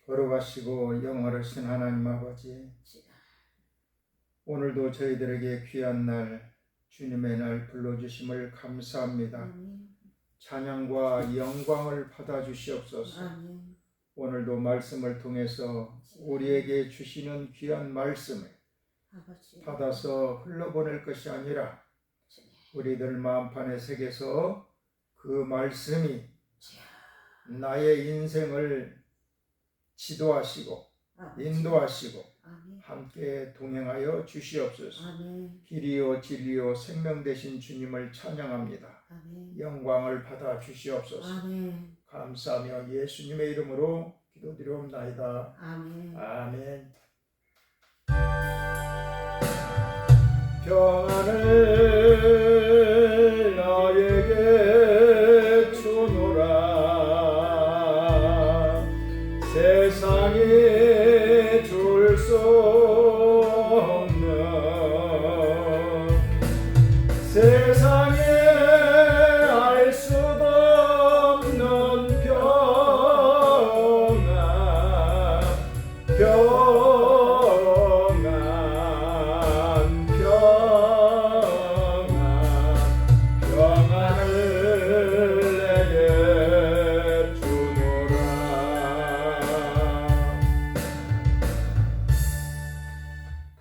거룩하시고 영원하신 하나님 아버지, 오늘도 저희들에게 귀한 날, 주님의 날 불러주심을 감사합니다. 찬양과 영광을 받아주시옵소서. 오늘도 말씀을 통해서 우리에게 주시는 귀한 말씀을 받아서 흘러보낼 것이 아니라 우리들 마음판에 새겨서 그 말씀이 나의 인생을 지도하시고 인도하시고 함께 동행하여 주시옵소서. 길이요 진리요 생명 되신 주님을 찬양합니다. 영광을 받아 주시옵소서. 감사하며 예수님의 이름으로 기도드리옵나이다. 아멘. 평안을 나에게 주노라. 세상이 줄 수 없는, 세상에 알 수도 없는 평안, 평안을 내게 주노라.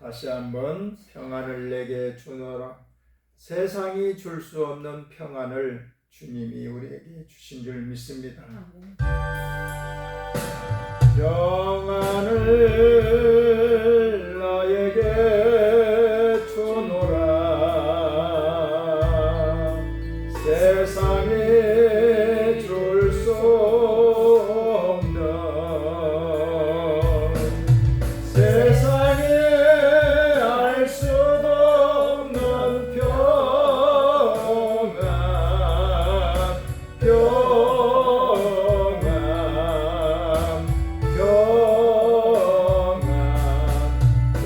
다시 한번 평안을 내게 주노라. 세상이 줄 수 없는 평안을 주님이 우리에게 주신 줄 믿습니다. 평안을 나에게 주노라. 세상이 줄 수 없는, 세상에 알 수도 없는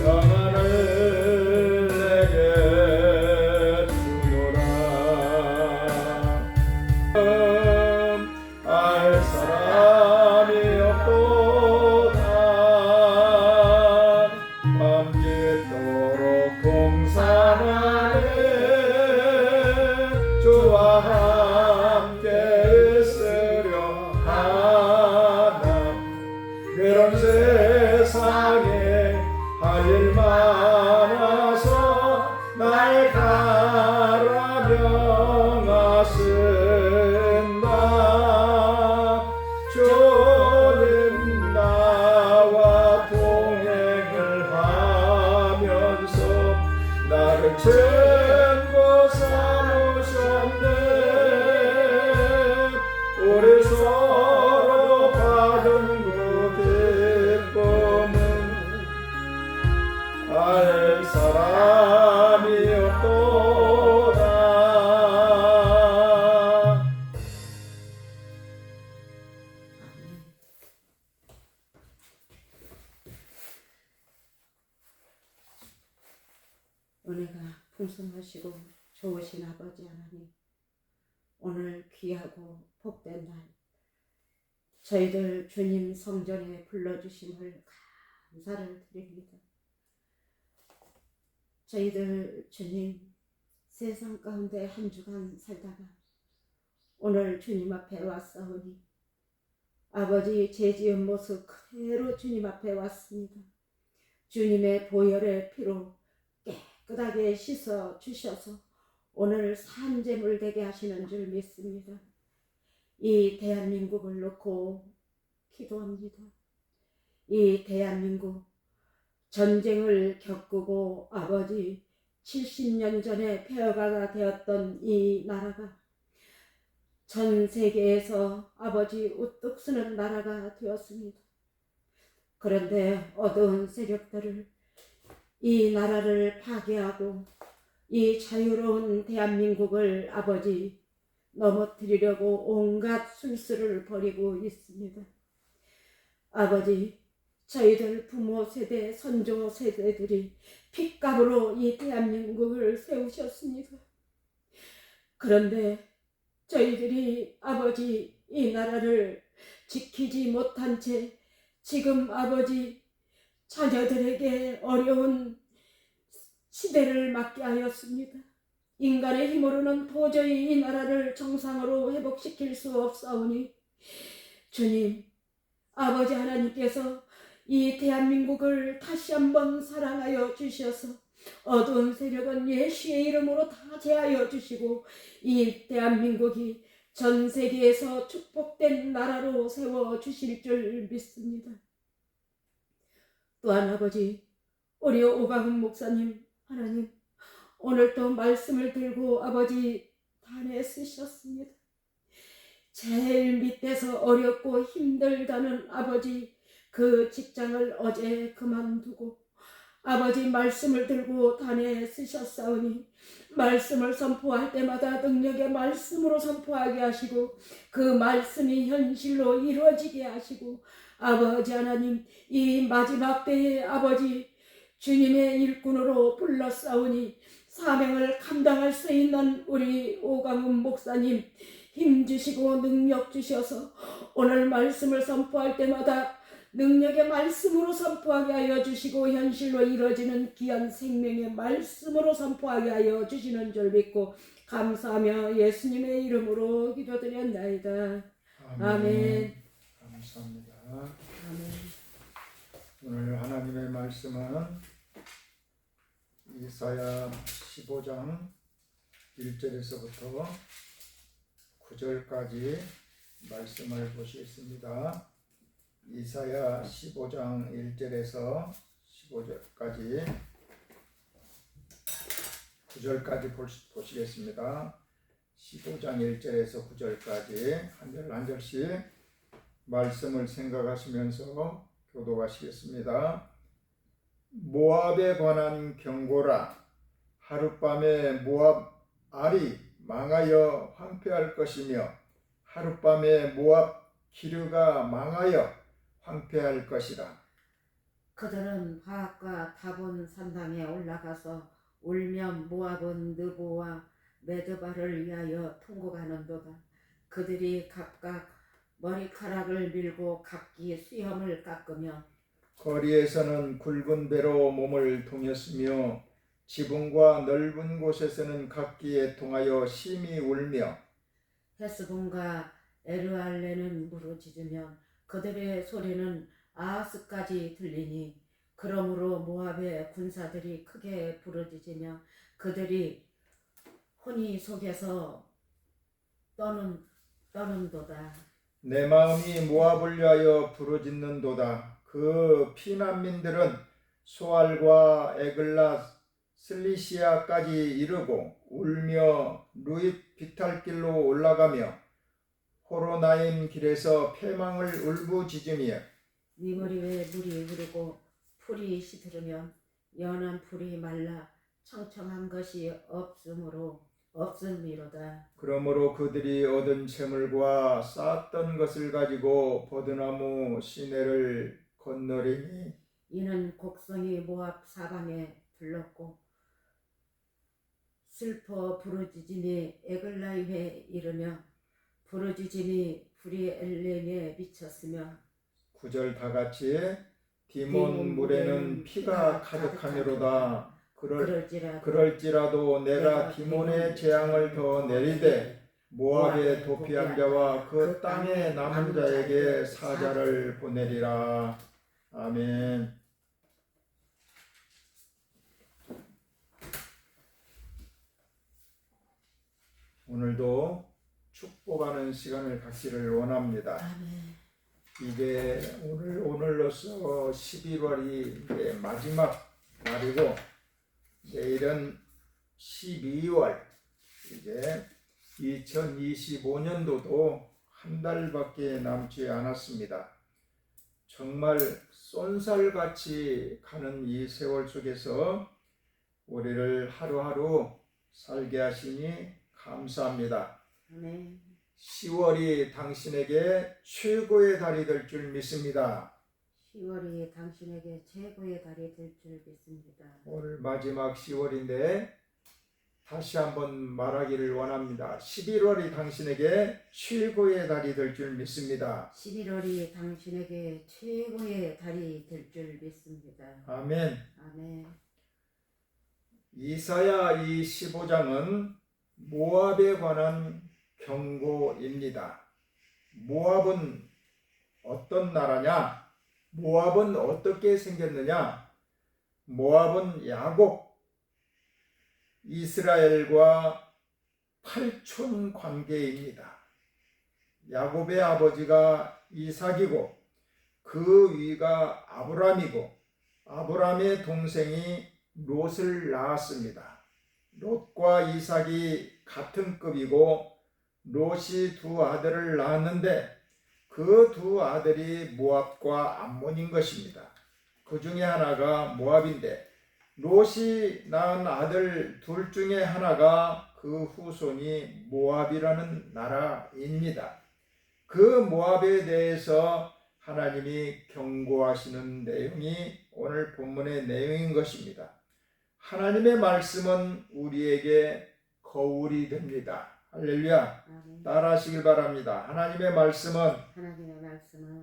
평안을 내게 주노라. 알 사람이 없도다. 밤낮도록 공산하네. 주와 함께 있으려 하나. 외로운 세상에 할 일 많아서 날 가라 명하신다. 주님 나와 동행을 하면서 나를 전부 삼으셨네. 우리 서로 받은 그 기쁨은 알 사람이 없도다. 은혜가 풍성하시고 좋으신 아버지 하나님, 오늘 귀하고 복된 날 저희들 주님 성전에 불러주심을 감사를 드립니다. 저희들 주님 세상 가운데 한 주간 살다가 오늘 주님 앞에 왔사오니 아버지 죄 지은 모습 그대로 주님 앞에 왔습니다. 주님의 보혈의 피로 깨끗하게 씻어 주셔서 오늘 산재물 되게 하시는 줄 믿습니다. 이 대한민국을 놓고 기도합니다. 이 대한민국 전쟁을 겪고 아버지 70년 전에 폐허가 되었던 이 나라가 전 세계에서 아버지 우뚝 서는 나라가 되었습니다. 그런데 어두운 세력들을 이 나라를 파괴하고 이 자유로운 대한민국을 아버지 넘어뜨리려고 온갖 술수를 벌이고 있습니다. 아버지, 저희들 부모 세대, 선조 세대들이 핏값으로 이 대한민국을 세우셨습니다. 그런데 저희들이 아버지 이 나라를 지키지 못한 채 지금 아버지 자녀들에게 어려운 시대를 맞게 하였습니다. 인간의 힘으로는 도저히 이 나라를 정상으로 회복시킬 수 없사오니 주님, 아버지 하나님께서 이 대한민국을 다시 한번 사랑하여 주셔서 어두운 세력은 예수의 이름으로 다 제하여 주시고 이 대한민국이 전 세계에서 축복된 나라로 세워주실 줄 믿습니다. 또한 아버지, 우리 오강훈 목사님, 하나님, 오늘도 말씀을 들고 아버지 단에 쓰셨습니다. 제일 밑에서 어렵고 힘들다는 아버지 그 직장을 어제 그만두고 아버지 말씀을 들고 단에 쓰셨사오니 말씀을 선포할 때마다 능력의 말씀으로 선포하게 하시고 그 말씀이 현실로 이루어지게 하시고 아버지 하나님 이 마지막 때에 아버지 주님의 일꾼으로 불렀사오니 사명을 감당할 수 있는 우리 오강훈 목사님 힘주시고 능력 주셔서 오늘 말씀을 선포할 때마다 능력의 말씀으로 선포하게 하여 주시고 현실로 이루어지는 귀한 생명의 말씀으로 선포하게 하여 주시는 줄 믿고 감사하며 예수님의 이름으로 기도드렸나이다. 아멘. 감사합니다. 아멘. 오늘 하나님의 말씀은 이사야 15장 1절에서부터 9절까지 말씀을 보시겠습니다. 이사야 15장 1절에서 15절까지 9절까지 보시겠습니다. 15장 1절에서 9절까지 한 절 한 절씩 말씀을 생각하시면서 교독하시겠습니다. 모압에 관한 경고라. 하룻밤에 모압 알이 망하여 황폐할 것이며 하룻밤에 모압 기르가 망하여 황폐할 것이라. 그들은 바악과 다본 산당에 올라가서 울며 모압은 느보와 메드바를 위하여 통곡하는도다. 그들이 각각 머리카락을 밀고 각기 수염을 깎으며 거리에서는 굵은 배로 몸을 동였으며 지붕과 넓은 곳에서는 각기 애통하여 심히 울며 헤스본과 에르알레는 부르짖으며 그들의 소리는 아하스까지 들리니 그러므로 모압의 군사들이 크게 부르짖으며 그들이 혼이 속에서 떠는도다. 내 마음이 모압을 위하여 부르짖는도다. 그 피난민들은 소알과 에글라 슬리시아까지 이르고 울며 루잇 비탈길로 올라가며 호로나임 길에서 패망을 울부짖으며 네 머리 위에 물이 흐르고 풀이 시들으면 연한 풀이 말라 청청한 것이 없음이로다. 그러므로 그들이 얻은 재물과 쌓았던 것을 가지고 버드나무 시내를 건너리니 이는 곡성이 모압 사방에 들렀고 슬퍼 부르짖음이 에글라임에 이르며 부르짖음이 브리엘렘에 미쳤으며 9절 다같이 디몬 물에는 피가 가득하니로다. 그럴지라도 내가 디몬의 재앙을 더 내리되 모압의 도피한 자와 그 땅에 남은 자에게 사자를 보내리라. 아멘. 오늘도 축복하는 시간을 갖기를 원합니다. 아멘. 이제 오늘로서 11월이 이제 마지막 날이고 내일은 12월 이제 2025년도도 한 달밖에 남지 않았습니다. 정말 쏜살같이 가는 이 세월 속에서 우리를 하루하루 살게 하시니 감사합니다. 아멘. 10월이 당신에게 최고의 달이 될 줄 믿습니다. 10월이 당신에게 최고의 달이 될 줄 믿습니다. 오늘 마지막 10월인데 다시 한번 말하기를 원합니다. 11월이 당신에게 최고의 달이 될 줄 믿습니다. 11월이 당신에게 최고의 달이 될 줄 믿습니다. 아멘. 아멘. 이사야 이 15장은 모압에 관한 경고입니다. 모압은 어떤 나라냐? 모압은 어떻게 생겼느냐? 모압은 야곱, 이스라엘과 8촌 관계입니다. 야곱의 아버지가 이삭이고 그 위가 아브람이고 아브람의 동생이 롯을 낳았습니다. 롯과 이삭이 같은 급이고 롯이 두 아들을 낳았는데 그 두 아들이 모압과 암몬인 것입니다. 그 중에 하나가 모압인데 롯이 낳은 아들 둘 중에 하나가 그 후손이 모압이라는 나라입니다. 그 모압에 대해서 하나님이 경고하시는 내용이 오늘 본문의 내용인 것입니다. 하나님의 말씀은 우리에게 거울이 됩니다. 할렐루야. 아멘. 따라하시길 바랍니다. 하나님의 말씀은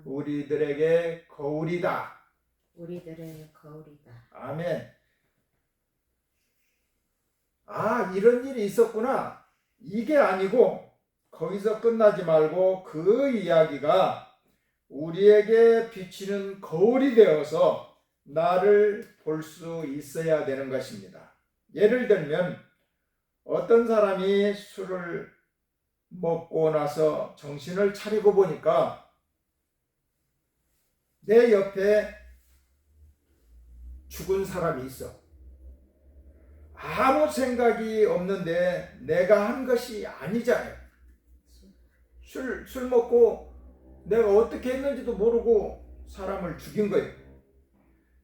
우리들에게 거울이다. 우리들의 거울이다. 아멘. 아, 이런 일이 있었구나. 이게 아니고 거기서 끝나지 말고 그 이야기가 우리에게 비치는 거울이 되어서 나를 볼 수 있어야 되는 것입니다. 예를 들면 어떤 사람이 술을 먹고 나서 정신을 차리고 보니까 내 옆에 죽은 사람이 있어. 아무 생각이 없는데 내가 한 것이 아니잖아요. 술 먹고 내가 어떻게 했는지도 모르고 사람을 죽인 거예요.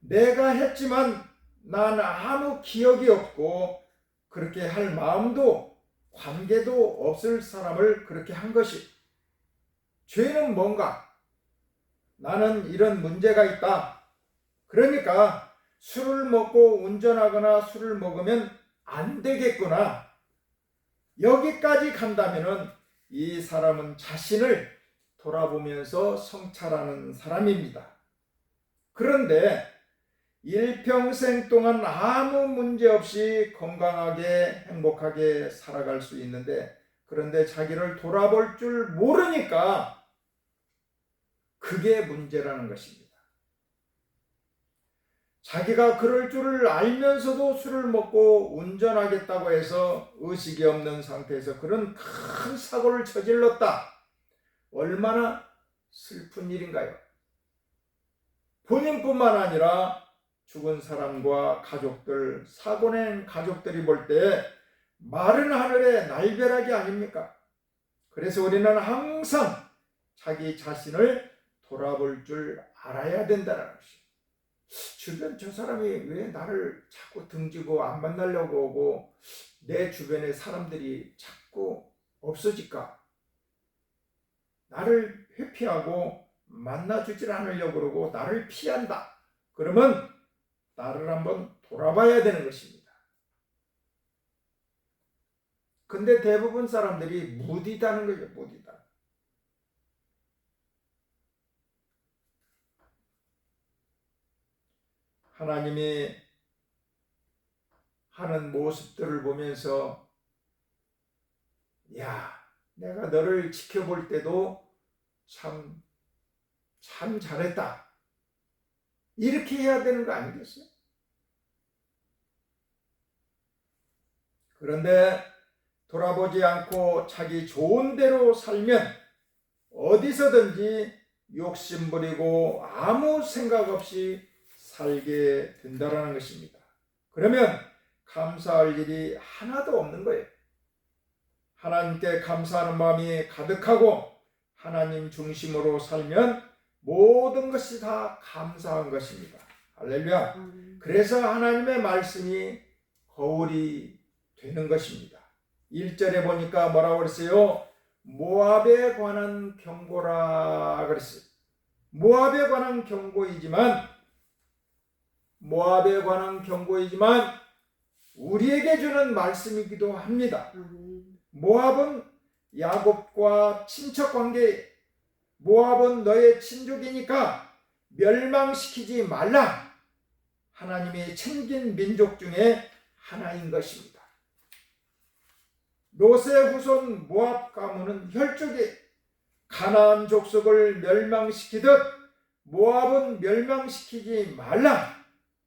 내가 했지만 난 아무 기억이 없고 그렇게 할 마음도 관계도 없을 사람을 그렇게 한 것이. 죄는 뭔가? 나는 이런 문제가 있다. 그러니까 술을 먹고 운전하거나 술을 먹으면 안 되겠구나. 여기까지 간다면은 이 사람은 자신을 돌아보면서 성찰하는 사람입니다. 그런데 일평생 동안 아무 문제 없이 건강하게 행복하게 살아갈 수 있는데, 그런데 자기를 돌아볼 줄 모르니까 그게 문제라는 것입니다. 자기가 그럴 줄을 알면서도 술을 먹고 운전하겠다고 해서 의식이 없는 상태에서 그런 큰 사고를 저질렀다. 얼마나 슬픈 일인가요? 본인뿐만 아니라 죽은 사람과 가족들, 사고낸 가족들이 볼 때 마른 하늘의 날벼락이 아닙니까? 그래서 우리는 항상 자기 자신을 돌아볼 줄 알아야 된다는 것이에요. 주변 저 사람이 왜 나를 자꾸 등지고 안 만나려고 오고 내 주변에 사람들이 자꾸 없어질까? 나를 회피하고 만나주질 않으려고 그러고 나를 피한다. 그러면 나를 한번 돌아봐야 되는 것입니다. 근데 대부분 사람들이 무디다는 거죠. 무디다. 하나님이 하는 모습들을 보면서 야, 내가 너를 지켜볼 때도 참 잘했다. 이렇게 해야 되는 거 아니겠어요? 그런데 돌아보지 않고 자기 좋은 대로 살면 어디서든지 욕심부리고 아무 생각 없이 살게 된다는 것입니다. 그러면 감사할 일이 하나도 없는 거예요. 하나님께 감사하는 마음이 가득하고 하나님 중심으로 살면 모든 것이 다 감사한 것입니다. 할렐루야. 그래서 하나님의 말씀이 거울이 되는 것입니다. 1절에 보니까 뭐라고 그랬어요? 모압에 관한 경고라 그랬어요. 모압에 관한 경고이지만 우리에게 주는 말씀이기도 합니다. 아멘. 모압은 야곱과 친척 관계, 모압은 너의 친족이니까 멸망시키지 말라. 하나님이 챙긴 민족 중에 하나인 것입니다. 롯의 후손 모압 가문은 혈족이 가나안 족속을 멸망시키듯 모압은 멸망시키지 말라.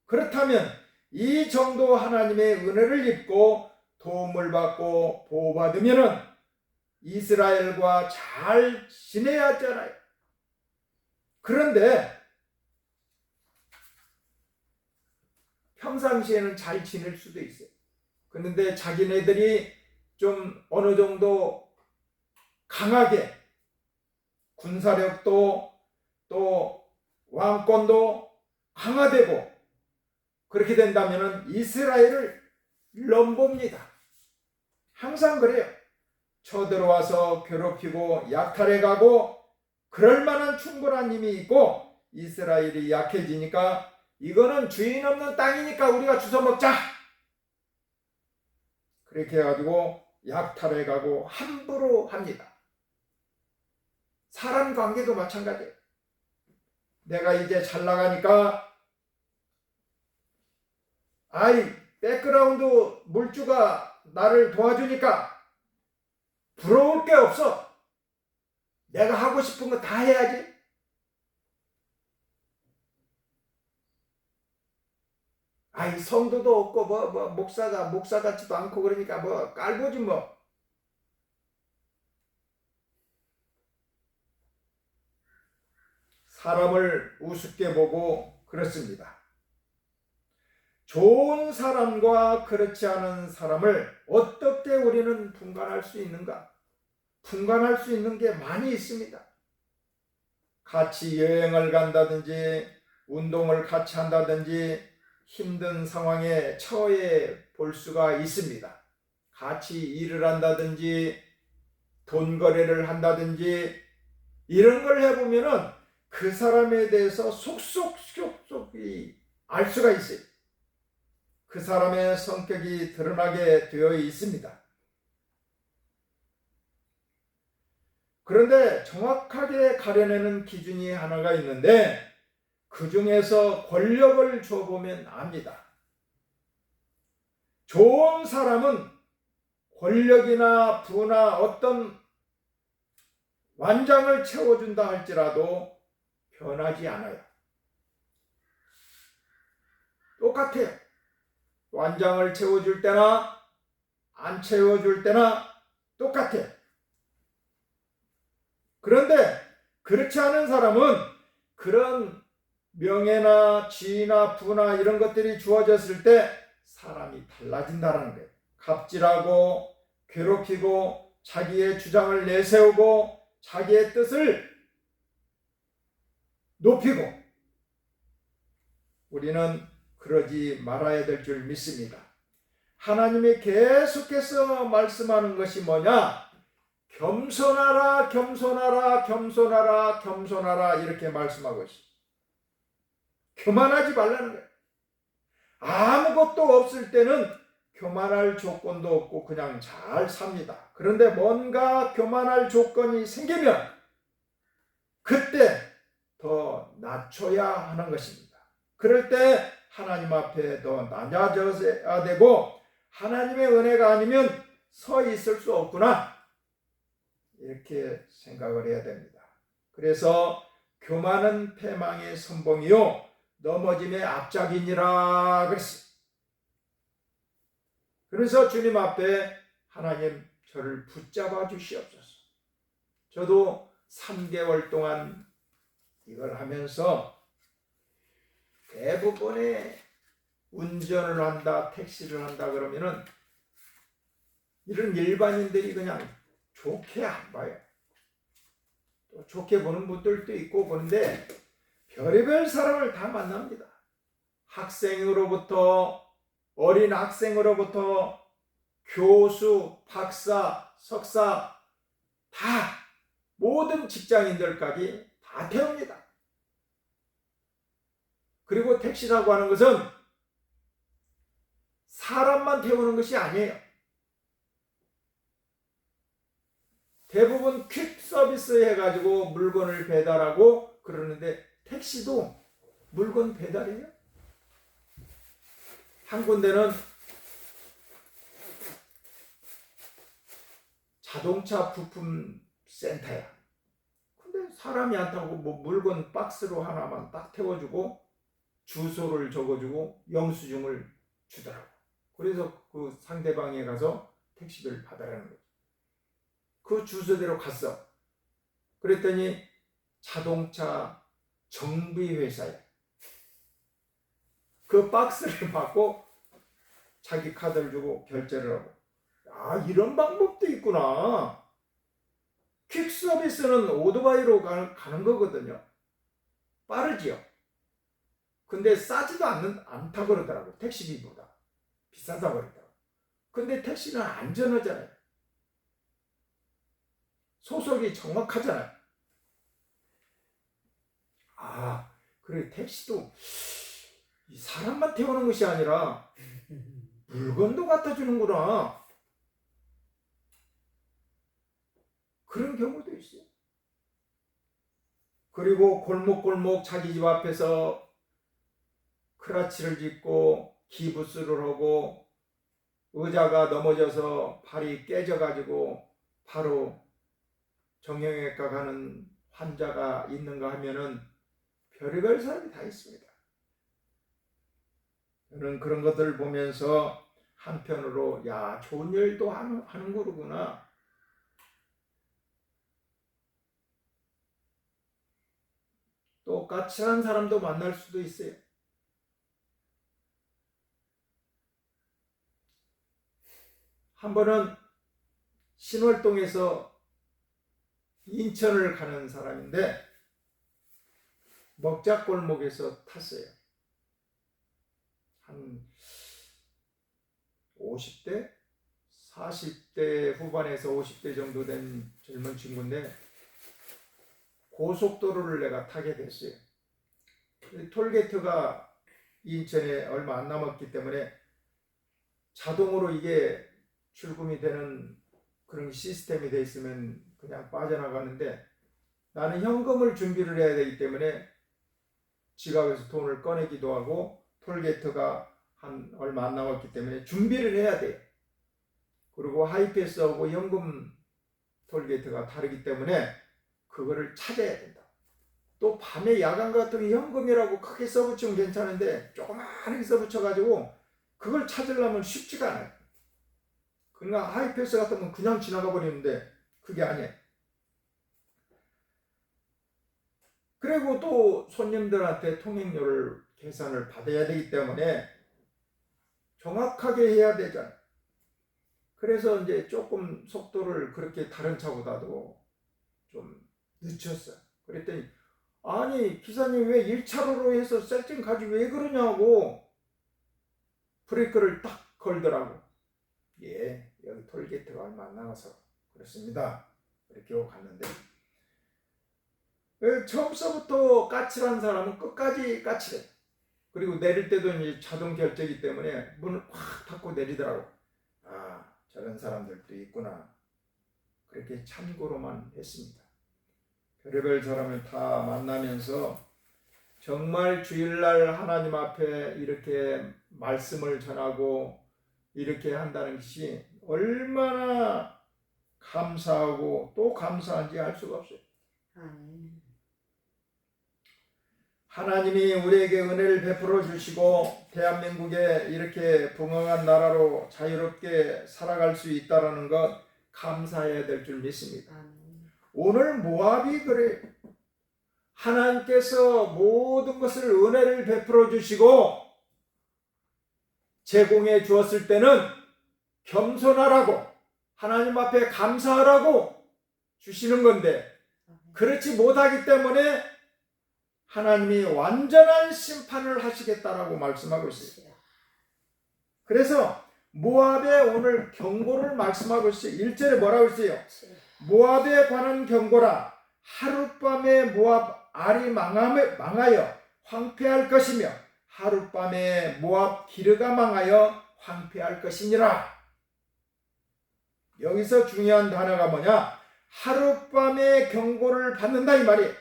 그렇다면 이 정도 하나님의 은혜를 입고 도움을 받고 보호받으면 이스라엘과 잘 지내야 하잖아요. 그런데 평상시에는 잘 지낼 수도 있어요. 그런데 자기네들이 좀 어느 정도 강하게 군사력도 또 왕권도 강화되고 그렇게 된다면 이스라엘을 넘봅니다. 항상 그래요. 쳐들어와서 괴롭히고 약탈해가고 그럴 만한 충분한 힘이 있고 이스라엘이 약해지니까 이거는 주인 없는 땅이니까 우리가 주워 먹자. 그렇게 해가지고 약탈해가고 함부로 합니다. 사람 관계도 마찬가지예요. 내가 이제 잘 나가니까 백그라운드 물주가 나를 도와주니까 부러울 게 없어. 내가 하고 싶은 거 다 해야지. 성도도 없고 목사 같지도 않고 그러니까 깔보지 뭐. 사람을 우습게 보고 그렇습니다. 좋은 사람과 그렇지 않은 사람을 어떻게 우리는 분간할 수 있는가? 분간할 수 있는 게 많이 있습니다. 같이 여행을 간다든지 운동을 같이 한다든지 힘든 상황에 처해 볼 수가 있습니다. 같이 일을 한다든지 돈 거래를 한다든지 이런 걸 해보면은 그 사람에 대해서 속속이 알 수가 있어요. 그 사람의 성격이 드러나게 되어 있습니다. 그런데 정확하게 가려내는 기준이 하나가 있는데 그 중에서 권력을 줘보면 압니다. 좋은 사람은 권력이나 부나 어떤 완장을 채워준다 할지라도 변하지 않아요. 똑같아요. 완장을 채워줄 때나 안 채워줄 때나 똑같아요. 그런데 그렇지 않은 사람은 그런 명예나 지위나 부나 이런 것들이 주어졌을 때 사람이 달라진다는 거예요. 갑질하고 괴롭히고 자기의 주장을 내세우고 자기의 뜻을 높이고 우리는 그러지 말아야 될 줄 믿습니다. 하나님이 계속해서 말씀하는 것이 뭐냐? 겸손하라, 겸손하라, 겸손하라, 겸손하라 이렇게 말씀하고 있어요. 교만하지 말라는 거예요. 아무것도 없을 때는 교만할 조건도 없고 그냥 잘 삽니다. 그런데 뭔가 교만할 조건이 생기면 그때 더 낮춰야 하는 것입니다. 그럴 때 하나님 앞에 더 낮아져야 되고 하나님의 은혜가 아니면 서 있을 수 없구나 이렇게 생각을 해야 됩니다. 그래서 교만은 패망의 선봉이요 넘어짐의 앞작이니라 그랬어요. 그래서 주님 앞에 하나님 저를 붙잡아 주시옵소서. 저도 3개월 동안 이걸 하면서 대부분의 운전을 한다, 택시를 한다 그러면은 이런 일반인들이 그냥 좋게 안 봐요. 또 좋게 보는 분들도 있고 보는데 별의별 사람을 다 만납니다. 학생으로부터 어린 학생으로부터 교수, 박사, 석사 다 모든 직장인들까지 다 태웁니다. 그리고 택시라고 하는 것은 사람만 태우는 것이 아니에요. 대부분 퀵 서비스 해가지고 물건을 배달하고 그러는데 택시도 물건 배달이에요. 한 군데는 자동차 부품 센터야. 근데 사람이 안 타고 뭐 물건 박스로 하나만 딱 태워주고 주소를 적어주고 영수증을 주더라고. 그래서 그 상대방에 가서 택시비를 받으라는 거죠. 그 주소대로 갔어. 그랬더니 자동차 정비회사야. 그 박스를 받고 자기 카드를 주고 결제를 하고. 아, 이런 방법도 있구나. 퀵 서비스는 오토바이로 가는 거거든요. 빠르지요. 근데 싸지도 않다 그러더라고. 택시비보다. 비싸다 그러더라고. 근데 택시는 안전하잖아요. 소속이 정확하잖아요. 아, 그래 택시도 이 사람만 태우는 것이 아니라 물건도 갖다 주는구나. 그런 경우도 있어요. 그리고 골목골목 자기 집 앞에서 크라치를 짓고 기부스를 하고 의자가 넘어져서 발이 깨져가지고 바로 정형외과 가는 환자가 있는가 하면은 별의별 사람이 다 있습니다. 저는 그런 것들을 보면서 한편으로 야, 좋은 일도 하는 거구나. 또 까칠한 사람도 만날 수도 있어요. 한 번은 신월동에서 인천을 가는 사람인데 먹자골목에서 탔어요. 한 50대? 40대 후반에서 50대 정도 된 젊은 친구인데 고속도로를 내가 타게 됐어요. 톨게이트가 인천에 얼마 안 남았기 때문에 자동으로 이게 출금이 되는 그런 시스템이 돼 있으면 그냥 빠져나가는데 나는 현금을 준비를 해야 되기 때문에 지갑에서 돈을 꺼내기도 하고 톨게이트가 한 얼마 안 남았기 때문에 준비를 해야 돼요. 그리고 하이패스하고 현금 톨게이트가 다르기 때문에 그거를 찾아야 된다. 또 밤에 야간 같은 현금이라고 크게 써붙이면 괜찮은데 조그마하게 써붙여가지고 그걸 찾으려면 쉽지가 않아요. 그러니까 하이패스 같으면 그냥 지나가 버리는데 그게 아니에요. 그리고 또 손님들한테 통행료를 계산을 받아야 되기 때문에 정확하게 해야 되잖아요. 그래서 이제 조금 속도를 그렇게 다른 차보다도 좀 늦췄어요. 그랬더니 아니 기사님 왜 1차로로 해서 셀팅 가지 왜 그러냐고 브레이크를 딱 걸더라고. 예, 여기 톨게이트가 얼마 안 남아서 그렇습니다. 이렇게 하고 갔는데 처음서부터 까칠한 사람은 끝까지 까칠해. 그리고 내릴 때도 이제 자동 결제이기 때문에 문을 확 닫고 내리더라고. 아, 저런 사람들도 있구나. 그렇게 참고로만 했습니다. 별의별 사람을 다 만나면서 정말 주일날 하나님 앞에 이렇게 말씀을 전하고 이렇게 한다는 것이 얼마나 감사하고 또 감사한지 알 수가 없어요. 하나님이 우리에게 은혜를 베풀어 주시고 대한민국에 이렇게 풍성한 나라로 자유롭게 살아갈 수 있다는 것 감사해야 될 줄 믿습니다. 오늘 모압이 그래. 하나님께서 모든 것을 은혜를 베풀어 주시고 제공해 주었을 때는 겸손하라고 하나님 앞에 감사하라고 주시는 건데 그렇지 못하기 때문에 하나님이 완전한 심판을 하시겠다라고 말씀하고 있어요. 그래서 모압에 오늘 경고를 말씀하고 있어요. 1절에 뭐라고 했어요? 모압에 관한 경고라. 하룻밤에 모압 알이 망하여 황폐할 것이며 하룻밤에 모압 기르가 망하여 황폐할 것이니라. 여기서 중요한 단어가 뭐냐? 하룻밤에 경고를 받는다 이 말이에요.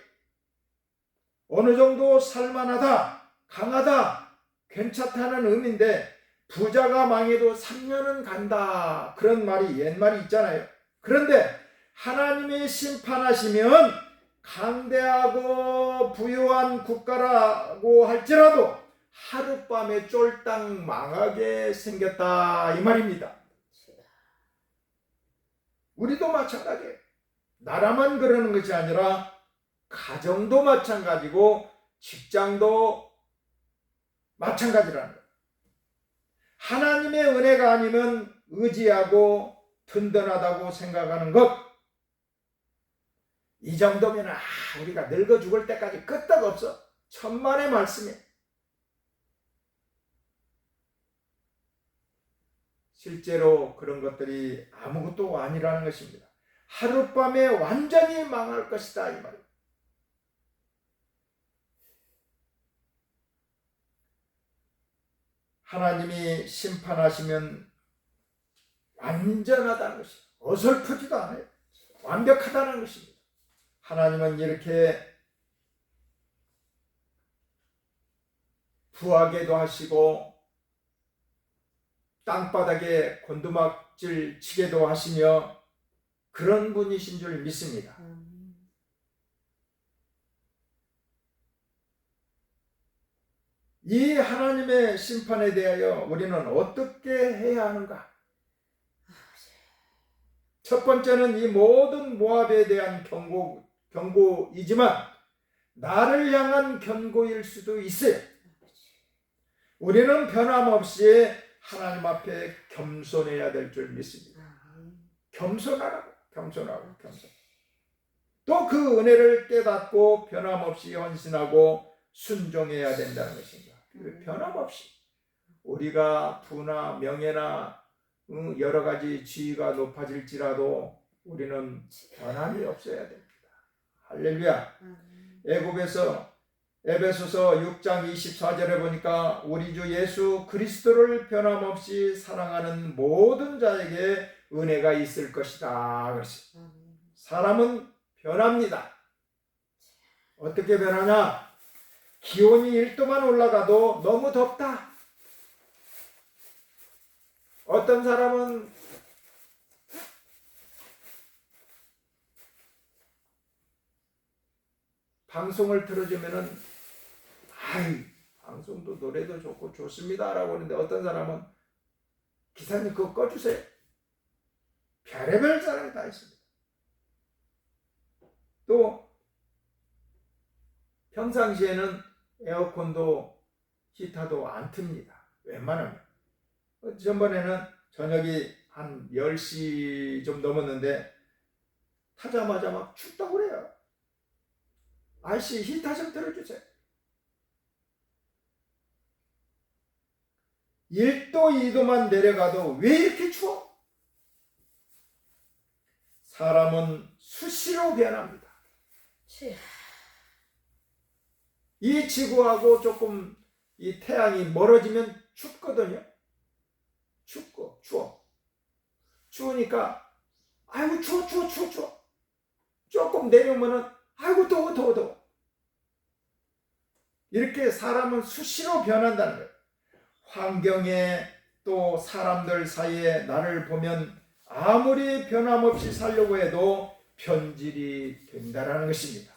어느 정도 살만하다, 강하다, 괜찮다는 의미인데 부자가 망해도 3년은 간다, 그런 말이 옛말이 있잖아요. 그런데 하나님이 심판하시면 강대하고 부유한 국가라고 할지라도 하룻밤에 쫄딱 망하게 생겼다 이 말입니다. 우리도 마찬가지예요. 나라만 그러는 것이 아니라 가정도 마찬가지고 직장도 마찬가지라는 거예요. 하나님의 은혜가 아니면 의지하고 든든하다고 생각하는 것, 이 정도면 우리가 늙어 죽을 때까지 끄떡없어. 천만의 말씀이에요. 실제로 그런 것들이 아무것도 아니라는 것입니다. 하룻밤에 완전히 망할 것이다 이 말이에요. 하나님이 심판하시면 완전하다는 것이에요. 어설프지도 않아요. 완벽하다는 것입니다. 하나님은 이렇게 부하게도 하시고 땅바닥에 곤두막질 치게도 하시며 그런 분이신 줄 믿습니다. 이 하나님의 심판에 대하여 우리는 어떻게 해야 하는가? 첫 번째는 이 모든 모압에 대한 경고이지만 나를 향한 경고일 수도 있어요. 우리는 변함없이 하나님 앞에 겸손해야 될 줄 믿습니다. 겸손하라고, 겸손하고, 겸손. 또 그 은혜를 깨닫고 변함없이 헌신하고 순종해야 된다는 것입니다. 변함없이 우리가 부나 명예나 여러 가지 지위가 높아질지라도 우리는 변함이 없어야 됩니다. 할렐루야. 에베소서 6장 24절에 보니까 우리 주 예수 그리스도를 변함없이 사랑하는 모든 자에게 은혜가 있을 것이다. 그랬어요. 사람은 변합니다. 어떻게 변하냐? 기온이 1도만 올라가도 너무 덥다. 어떤 사람은 방송을 틀어주면은 방송도 노래도 좋고 좋습니다 라고 하는데 어떤 사람은 기사님 그거 꺼주세요. 별의별 사람이 다 있습니다. 또 평상시에는 에어컨도 히터도 안 틉니다. 웬만하면. 전번에는 저녁이 한 10시 좀 넘었는데 타자마자 막 춥다고 그래요. 아저씨 히터 좀 틀어주세요. 1도 2도만 내려가도 왜 이렇게 추워? 사람은 수시로 변합니다. 이 지구하고 조금 이 태양이 멀어지면 춥거든요. 추워. 추우니까 추워. 조금 내려오면은 더워. 이렇게 사람은 수시로 변한다는 거예요. 환경에 또 사람들 사이에 나를 보면 아무리 변함없이 살려고 해도 변질이 된다는 것입니다.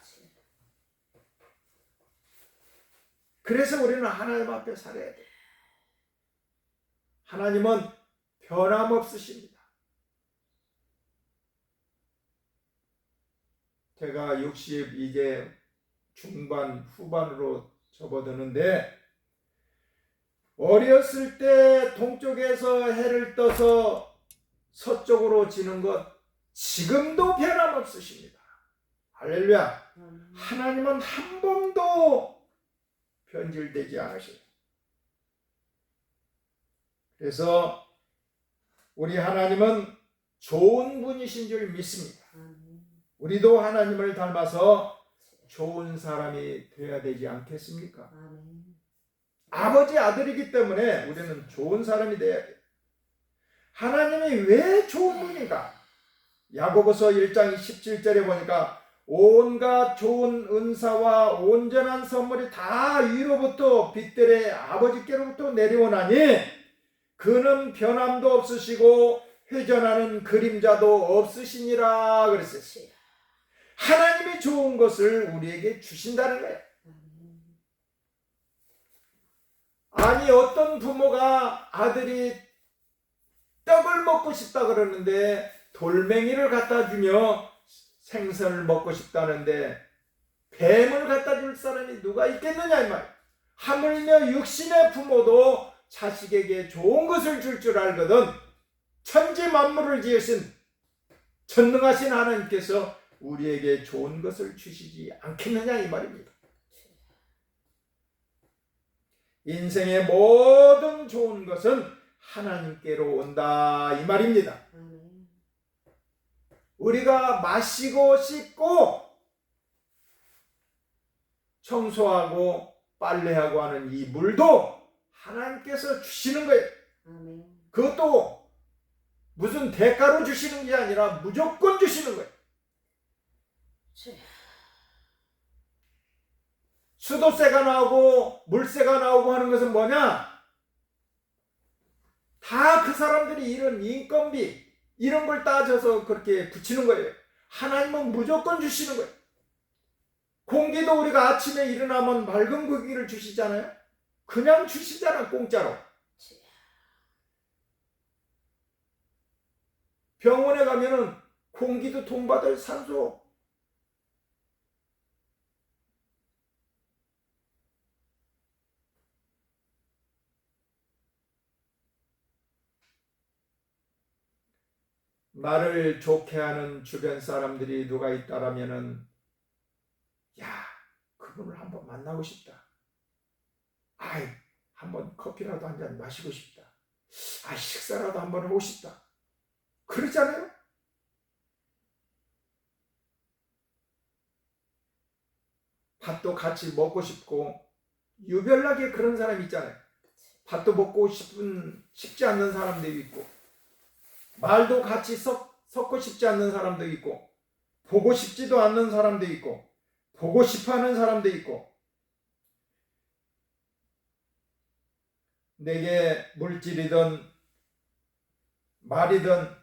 그래서 우리는 하나님 앞에 살아야 돼요. 하나님은 변함없으십니다. 제가 60 이제 중반 후반으로 접어드는데 어렸을 때 동쪽에서 해를 떠서 서쪽으로 지는 것 지금도 변함없으십니다. 할렐루야. 하나님은 한 번도 변질되지 않으셔요. 그래서 우리 하나님은 좋은 분이신 줄 믿습니다. 우리도 하나님을 닮아서 좋은 사람이 되어야 되지 않겠습니까? 아버지 아들이기 때문에 우리는 좋은 사람이 되어야 돼요. 하나님이 왜 좋은 분인가? 야고보서 1장 17절에 보니까 온갖 좋은 은사와 온전한 선물이 다 위로부터 빛들의 아버지께로부터 내려오나니 그는 변함도 없으시고 회전하는 그림자도 없으시니라 그랬어요. 하나님이 좋은 것을 우리에게 주신다는 거예요. 아니 어떤 부모가 아들이 떡을 먹고 싶다 그러는데 돌멩이를 갖다 주며 생선을 먹고 싶다는데 뱀을 갖다 줄 사람이 누가 있겠느냐 이 말이에요. 하물며 육신의 부모도 자식에게 좋은 것을 줄 줄 알거든 천지 만물을 지으신 전능하신 하나님께서 우리에게 좋은 것을 주시지 않겠느냐 이 말입니다. 인생의 모든 좋은 것은 하나님께로 온다 이 말입니다. 우리가 마시고 씻고 청소하고 빨래하고 하는 이 물도 하나님께서 주시는 거예요. 그것도 무슨 대가로 주시는 게 아니라 무조건 주시는 거예요. 수도세가 나오고 물세가 나오고 하는 것은 뭐냐? 다 그 사람들이 이런 인건비 이런 걸 따져서 그렇게 붙이는 거예요. 하나님은 무조건 주시는 거예요. 공기도 우리가 아침에 일어나면 맑은 공기를 주시잖아요. 그냥 주시잖아 공짜로. 병원에 가면은 공기도 돈 받을 산소 나를 좋게 하는 주변 사람들이 누가 있다라면은 야 그분을 한번 만나고 싶다. 아이 한번 커피라도 한 잔 마시고 싶다. 아 식사라도 한번 하고 싶다. 그러잖아요. 밥도 같이 먹고 싶고 유별나게 그런 사람이 있잖아요. 밥도 먹고 싶지 않는 사람도 있고 말도 같이 섞고 싶지 않는 사람도 있고 보고 싶지도 않는 사람도 있고 보고 싶어하는 사람도 있고 내게 물질이든 말이든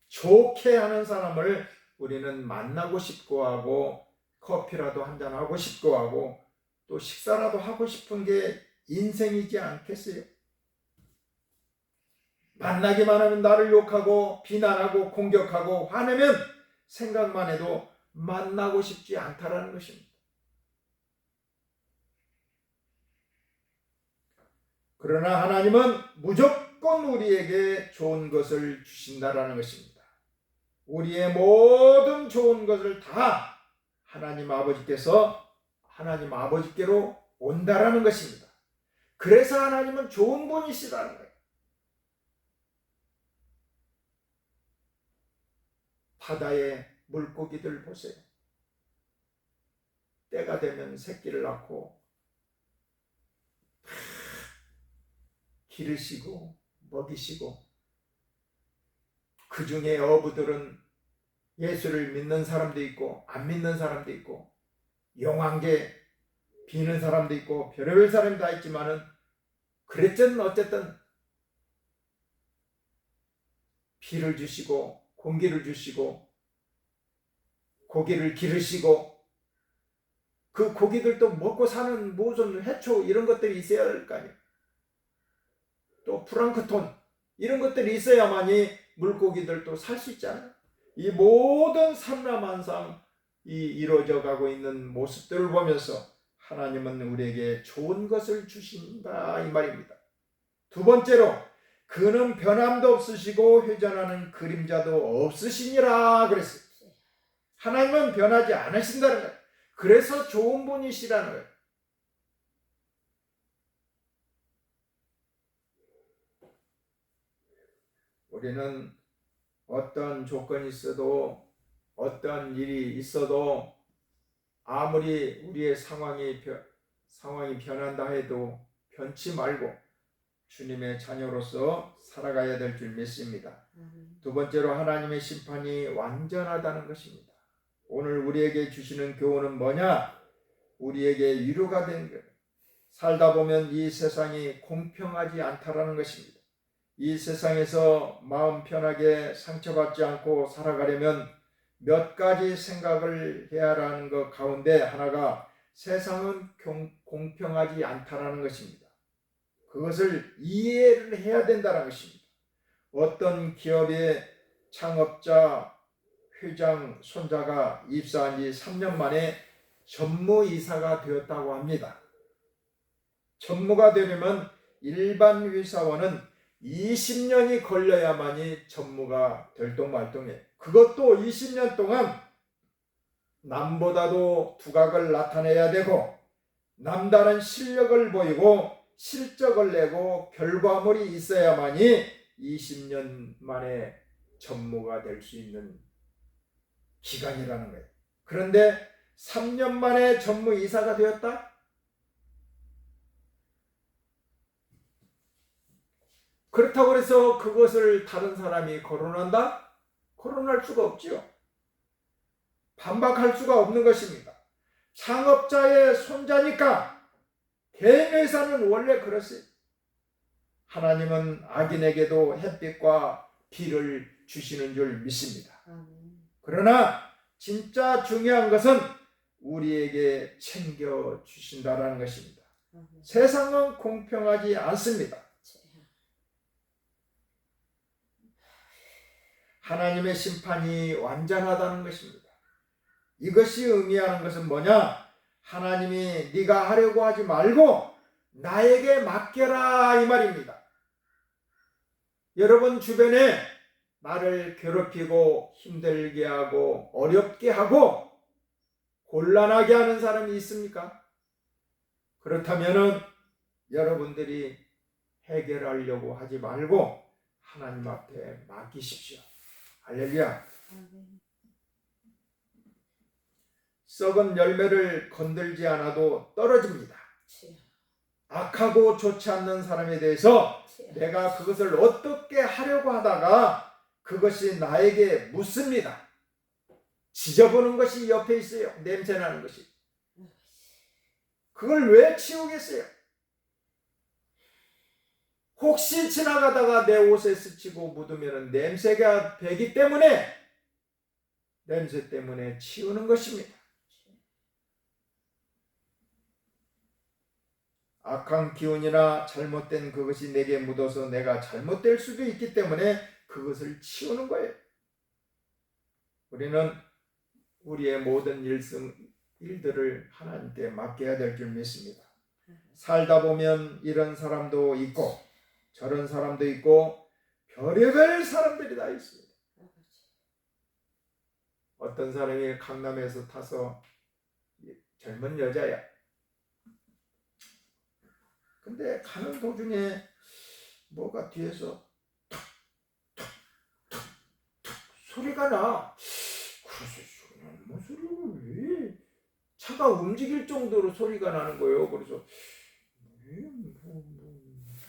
좋게 하는 사람을 우리는 만나고 싶고 하고 커피라도 한잔 하고 싶고 하고 또 식사라도 하고 싶은 게 인생이지 않겠어요? 만나기만 하면 나를 욕하고 비난하고 공격하고 화내면 생각만 해도 만나고 싶지 않다라는 것입니다. 그러나 하나님은 무조건 우리에게 좋은 것을 주신다라는 것입니다. 우리의 모든 좋은 것을 다 하나님 아버지께로 온다라는 것입니다. 그래서 하나님은 좋은 분이시라는 거예요. 바다의 물고기들 보세요. 때가 되면 새끼를 낳고 기르시고 먹이시고 그 중에 어부들은 예수를 믿는 사람도 있고 안 믿는 사람도 있고 용왕제 비는 사람도 있고 별의별 사람이 다 있지만은 그랬든 어쨌든 비를 주시고 공기를 주시고 고기를 기르시고 그 고기들도 먹고 사는 무슨 해초 이런 것들이 있어야 할 거 아니에요. 또 플랑크톤 이런 것들이 있어야만이 물고기들도 살 수 있잖아요. 이 모든 삼라만상 이루어져 가고 있는 모습들을 보면서 하나님은 우리에게 좋은 것을 주신다 이 말입니다. 두 번째로 그는 변함도 없으시고 회전하는 그림자도 없으시니라 그랬어요. 하나님은 변하지 않으신다는 거예요. 그래서 좋은 분이시라는 거예요. 우리는 어떤 조건이 있어도 어떤 일이 있어도 아무리 우리의 상황이 변한다 해도 변치 말고 주님의 자녀로서 살아가야 될 줄 믿습니다. 아멘. 두 번째로 하나님의 심판이 완전하다는 것입니다. 오늘 우리에게 주시는 교훈은 뭐냐? 우리에게 위로가 된 것. 살다 보면 이 세상이 공평하지 않다라는 것입니다. 이 세상에서 마음 편하게 상처받지 않고 살아가려면 몇 가지 생각을 해야 하는 것 가운데 하나가 세상은 공평하지 않다라는 것입니다. 그것을 이해를 해야 된다는 것입니다. 어떤 기업의 창업자, 회장, 손자가 입사한 지 3년 만에 전무이사가 되었다고 합니다. 전무가 되려면 일반 회사원은 20년이 걸려야만이 전무가 들똥말똥해. 그것도 20년 동안 남보다도 두각을 나타내야 되고 남다른 실력을 보이고 실적을 내고 결과물이 있어야만이 20년 만에 전무가 될 수 있는 기간이라는 거예요. 그런데 3년 만에 전무이사가 되었다? 그렇다고 해서 그것을 다른 사람이 거론한다? 거론할 수가 없지요. 반박할 수가 없는 것입니다. 창업자의 손자니까 개인 회사는 원래 그렇습니다. 하나님은 악인에게도 햇빛과 비를 주시는 줄 믿습니다. 아멘. 그러나 진짜 중요한 것은 우리에게 챙겨 주신다라는 것입니다. 아멘. 세상은 공평하지 않습니다. 하나님의 심판이 완전하다는 것입니다. 이것이 의미하는 것은 뭐냐? 하나님이 네가 하려고 하지 말고 나에게 맡겨라 이 말입니다. 여러분 주변에 나를 괴롭히고 힘들게 하고 어렵게 하고 곤란하게 하는 사람이 있습니까? 그렇다면 여러분들이 해결하려고 하지 말고 하나님 앞에 맡기십시오. 할렐루야. 아멘. 썩은 열매를 건들지 않아도 떨어집니다. 치아. 악하고 좋지 않는 사람에 대해서 치아. 내가 그것을 어떻게 하려고 하다가 그것이 나에게 묻습니다. 지져보는 것이 옆에 있어요. 냄새나는 것이. 그걸 왜 치우겠어요? 혹시 지나가다가 내 옷에 스치고 묻으면 냄새가 배기 때문에 냄새 때문에 치우는 것입니다. 악한 기운이나 잘못된 그것이 내게 묻어서 내가 잘못될 수도 있기 때문에 그것을 치우는 거예요. 우리는 우리의 모든 일들을 하나님께 맡겨야 될 줄 믿습니다. 살다 보면 이런 사람도 있고 저런 사람도 있고 별의별 사람들이 다 있습니다. 어떤 사람이 강남에서 타서 젊은 여자야. 근데 가는 도중에 뭐가 뒤에서 툭툭툭툭 소리가 나. 그래서 뭐 소리가 왜? 차가 움직일 정도로 소리가 나는 거예요. 그래서 뭐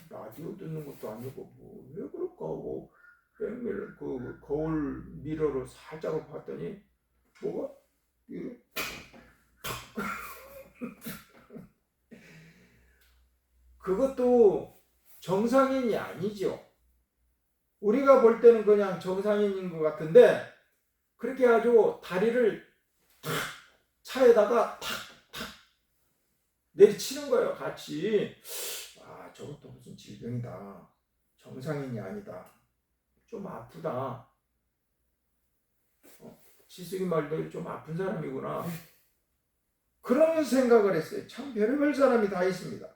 라디오 듣는 것도 아니고 왜 그럴까 하고 백미러 그 거울 미러로 살짝 봤더니 뭐가 이렇게 그것도 정상인이 아니죠. 우리가 볼 때는 그냥 정상인인 것 같은데 그렇게 해가지고 다리를 탁 차에다가 탁탁 내리치는 거예요. 같이. 아, 저것도 무슨 질병이다. 정상인이 아니다. 좀 아프다. 지숙이 말대로 좀 아픈 사람이구나. 그런 생각을 했어요. 참 별의별 사람이 다 있습니다.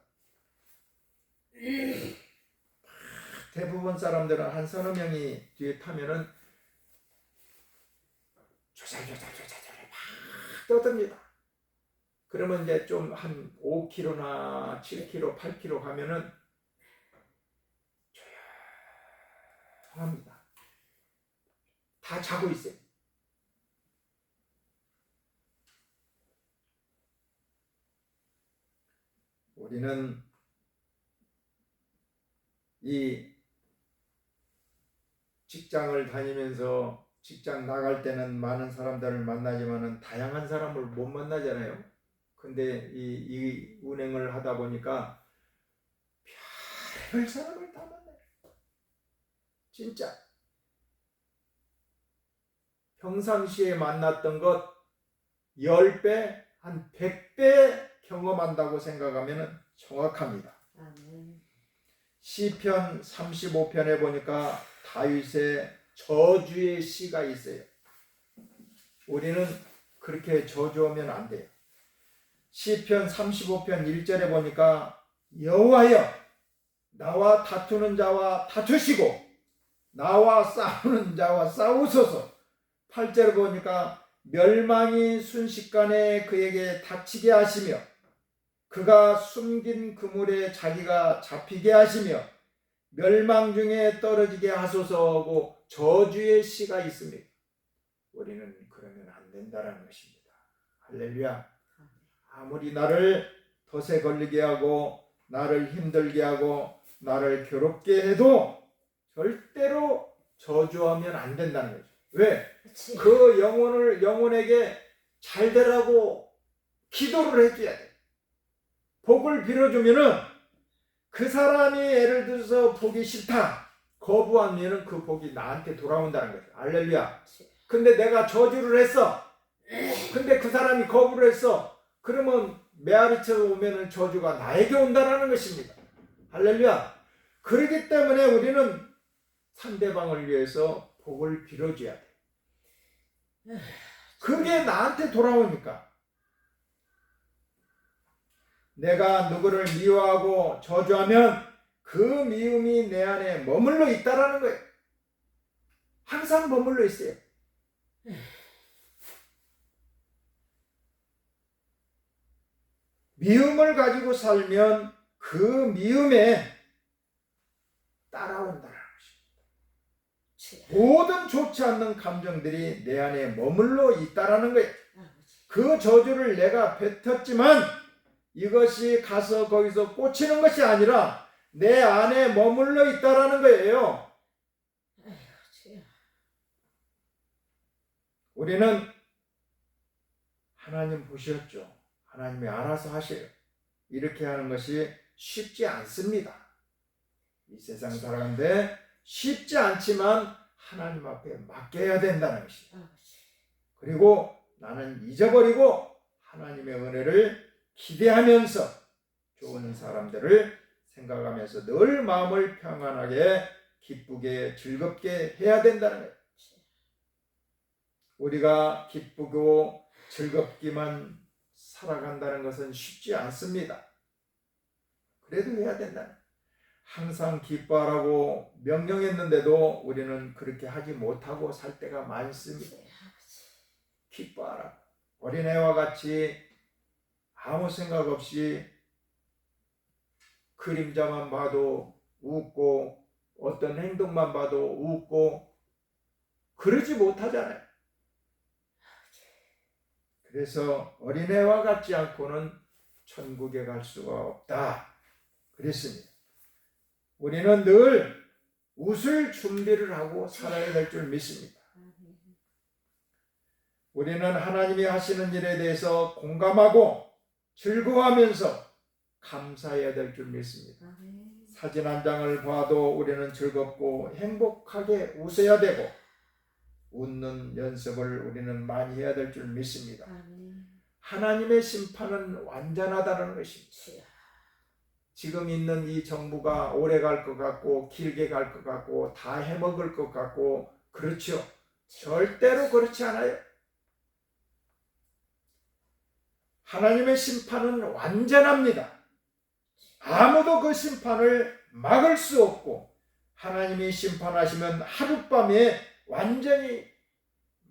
대부분 사람들은 한 서너 명이 뒤에 타면은 조잘조잘조잘조잘 막 떠듭니다. 그러면 이제 좀 한 5km나 7km, 8km 가면은 조용합니다. 다 자고 있어요. 우리는 이 직장을 다니면서 직장 나갈 때는 많은 사람들을 만나지만은 다양한 사람을 못 만나잖아요. 근데 이 운행을 하다 보니까 별별 사람을 다 만나요. 진짜 평상시에 만났던 것 10배, 한 100배 경험한다고 생각하면 정확합니다. 아멘. 시편 35편에 보니까 다윗의 저주의 시가 있어요. 우리는 그렇게 저주하면 안 돼요. 시편 35편 1절에 보니까 여호와여 나와 다투는 자와 다투시고 나와 싸우는 자와 싸우소서. 8절에 보니까 멸망이 순식간에 그에게 닥치게 하시며 그가 숨긴 그물에 자기가 잡히게 하시며 멸망 중에 떨어지게 하소서 하고 저주의 시가 있습니다. 우리는 그러면 안 된다는 것입니다. 할렐루야. 아무리 나를 덫에 걸리게 하고 나를 힘들게 하고 나를 괴롭게 해도 절대로 저주하면 안 된다는 거죠. 왜? 그치. 그 영혼에게 잘 되라고 기도를 해줘야 돼. 복을 빌어주면은 그 사람이 예를 들어서 복이 싫다 거부하면은 그 복이 나한테 돌아온다는 거죠. 할렐루야. 근데 내가 저주를 했어. 근데 그 사람이 거부를 했어. 그러면 메아리쳐 오면은 저주가 나에게 온다는 것입니다. 할렐루야. 그렇기 때문에 우리는 상대방을 위해서 복을 빌어줘야 돼. 그게 나한테 돌아오니까. 내가 누구를 미워하고 저주하면 그 미움이 내 안에 머물러 있다라는 거예요. 항상 머물러 있어요. 미움을 가지고 살면 그 미움에 따라온다는 것입니다. 모든 좋지 않는 감정들이 내 안에 머물러 있다라는 거예요. 그 저주를 내가 뱉었지만 이것이 가서 거기서 꽂히는 것이 아니라 내 안에 머물러 있다라는 거예요. 우리는 하나님 보셨죠? 하나님이 알아서 하셔요. 이렇게 하는 것이 쉽지 않습니다. 이 세상 살아가는데 쉽지 않지만 하나님 앞에 맡겨야 된다는 것이에요. 그리고 나는 잊어버리고 하나님의 은혜를 기대하면서 좋은 사람들을 생각하면서 늘 마음을 평안하게 기쁘게 즐겁게 해야 된다는 거예요. 우리가 기쁘고 즐겁기만 살아간다는 것은 쉽지 않습니다. 그래도 해야 된다. 항상 기뻐하라고 명령했는데도 우리는 그렇게 하지 못하고 살 때가 많습니다. 기뻐하라. 어린애와 같이 아무 생각 없이 그림자만 봐도 웃고 어떤 행동만 봐도 웃고 그러지 못하잖아요. 그래서 어린애와 같지 않고는 천국에 갈 수가 없다. 그랬습니다. 우리는 늘 웃을 준비를 하고 살아야 될 줄 믿습니다. 우리는 하나님이 하시는 일에 대해서 공감하고 즐거워하면서 감사해야 될 줄 믿습니다. 사진 한 장을 봐도 우리는 즐겁고 행복하게 웃어야 되고 웃는 연습을 우리는 많이 해야 될 줄 믿습니다. 하나님의 심판은 완전하다는 것입니다. 지금 있는 이 정부가 오래 갈 것 같고 길게 갈 것 같고 다 해먹을 것 같고 그렇죠. 절대로 그렇지 않아요. 하나님의 심판은 완전합니다. 아무도 그 심판을 막을 수 없고 하나님이 심판하시면 하룻밤에 완전히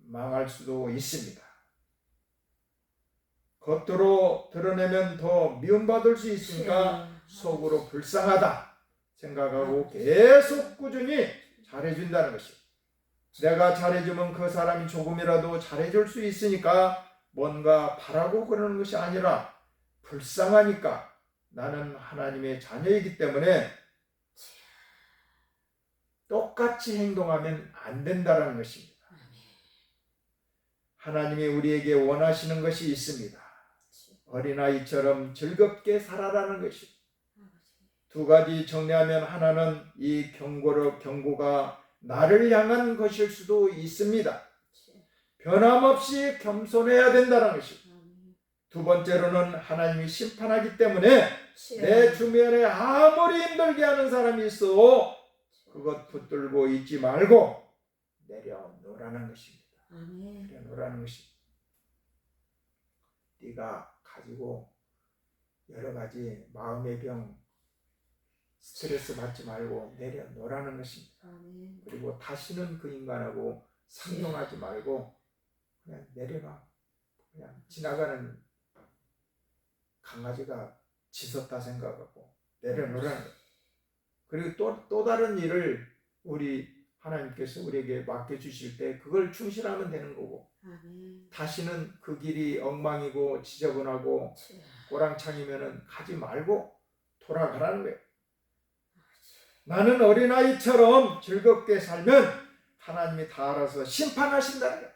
망할 수도 있습니다. 겉으로 드러내면 더 미움받을 수 있으니까 속으로 불쌍하다 생각하고 계속 꾸준히 잘해준다는 것이에요. 내가 잘해주면 그 사람이 조금이라도 잘해줄 수 있으니까 뭔가 바라고 그러는 것이 아니라 불쌍하니까 나는 하나님의 자녀이기 때문에 똑같이 행동하면 안 된다는 것입니다. 하나님이 우리에게 원하시는 것이 있습니다. 어린아이처럼 즐겁게 살아라는 것입니다. 두 가지 정리하면 하나는 이 경고가 나를 향한 것일 수도 있습니다. 변함없이 겸손해야 된다는 것입니다. 두 번째로는 하나님이 심판하기 때문에 내 주변에 아무리 힘들게 하는 사람이 있어 그것 붙들고 있지 말고 내려놓으라는 것입니다. 내려놓으라는 것입니다. 네가 가지고 여러 가지 마음의 병, 스트레스 받지 말고 내려놓으라는 것입니다. 그리고 다시는 그 인간하고 상종하지 말고 그냥 내려놔. 그냥 지나가는 강아지가 짖었다 생각하고 내려놓으라는 거예요. 그리고 또 다른 일을 우리 하나님께서 우리에게 맡겨주실 때 그걸 충실하면 되는 거고 다시는 그 길이 엉망이고 지저분하고 꼬랑창이면 가지 말고 돌아가라는 거예요. 나는 어린아이처럼 즐겁게 살면 하나님이 다 알아서 심판하신다는 거예요.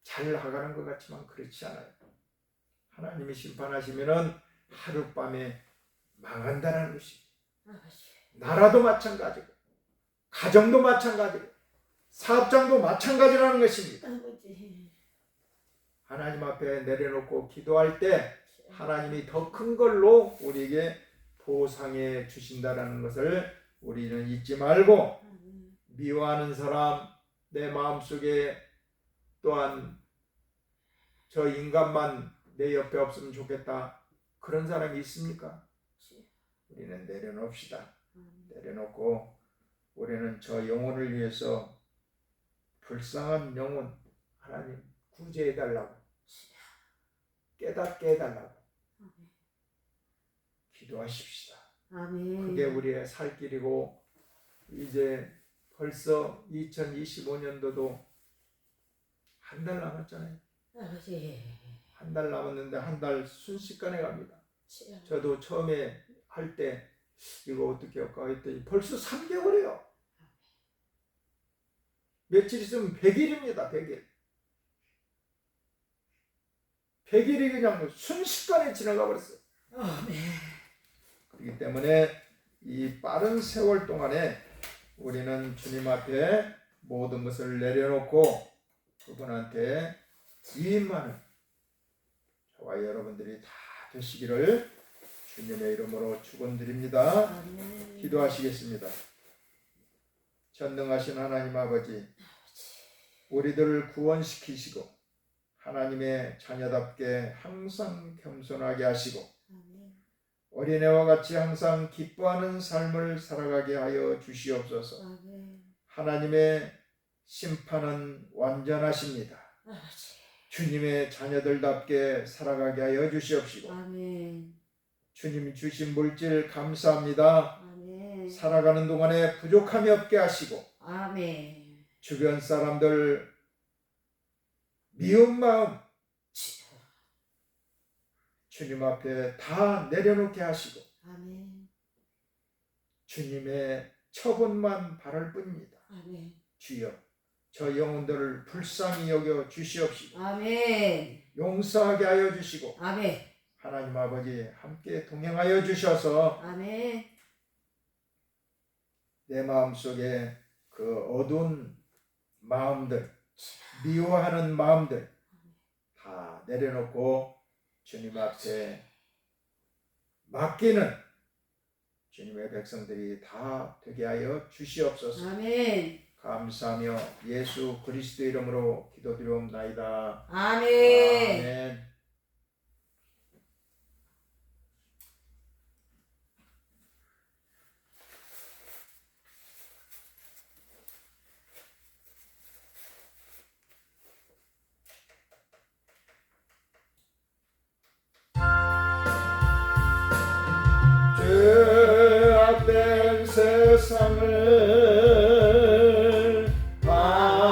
잘 나가는 것 같지만 그렇지 않아요. 하나님이 심판하시면 하룻밤에 망한다는 것입니다. 나라도 마찬가지고 가정도 마찬가지고 사업장도 마찬가지라는 것입니다. 하나님 앞에 내려놓고 기도할 때 하나님이 더 큰 걸로 우리에게 보상해 주신다는 것을 우리는 잊지 말고 미워하는 사람, 내 마음속에 또한 저 인간만 내 옆에 없으면 좋겠다 그런 사람이 있습니까? 우리는 내려놓읍시다. 내려놓고 우리는 저 영혼을 위해서 불쌍한 영혼 하나님 구제해달라고 깨닫게 해달라고 기도하십시다. 그게 우리의 살 길이고 이제 벌써 2025년도도 한 달 남았잖아요. 한 달 남았는데 한 달 순식간에 갑니다. 저도 처음에 할 때 이거 어떻게 할까 했더니 벌써 3개월이에요. 며칠 있으면 100일입니다. 100일. 100일이 그냥 순식간에 지나가 버렸어요. 그렇기 때문에 이 빠른 세월 동안에 우리는 주님 앞에 모든 것을 내려놓고 그분한테 위임하는 저와 여러분들이 다 되시기를 주님의 이름으로 축원드립니다. 기도하시겠습니다. 전능하신 하나님 아버지, 우리들을 구원시키시고 하나님의 자녀답게 항상 겸손하게 하시고 어린애와 같이 항상 기뻐하는 삶을 살아가게 하여 주시옵소서. 하나님의 심판은 완전하십니다. 주님의 자녀들답게 살아가게 하여 주시옵시고 주님 주신 물질 감사합니다. 살아가는 동안에 부족함이 없게 하시고 주변 사람들 미운 마음 주님 앞에 다 내려놓게 하시고 주님의 처분만 바랄 뿐입니다. 주여 저 영혼들을 불쌍히 여겨 주시옵시고 용서하게 하여 주시고 하나님 아버지 함께 동행하여 주셔서 내 마음속에 그 어두운 마음들 미워하는 마음들 다 내려놓고 주님 앞에 맡기는 주님의 백성들이 다 되게 하여 주시옵소서. 감사하며 예수 그리스도 이름으로 기도드리옵나이다. 아멘. 죄악된 세상을 방황하다가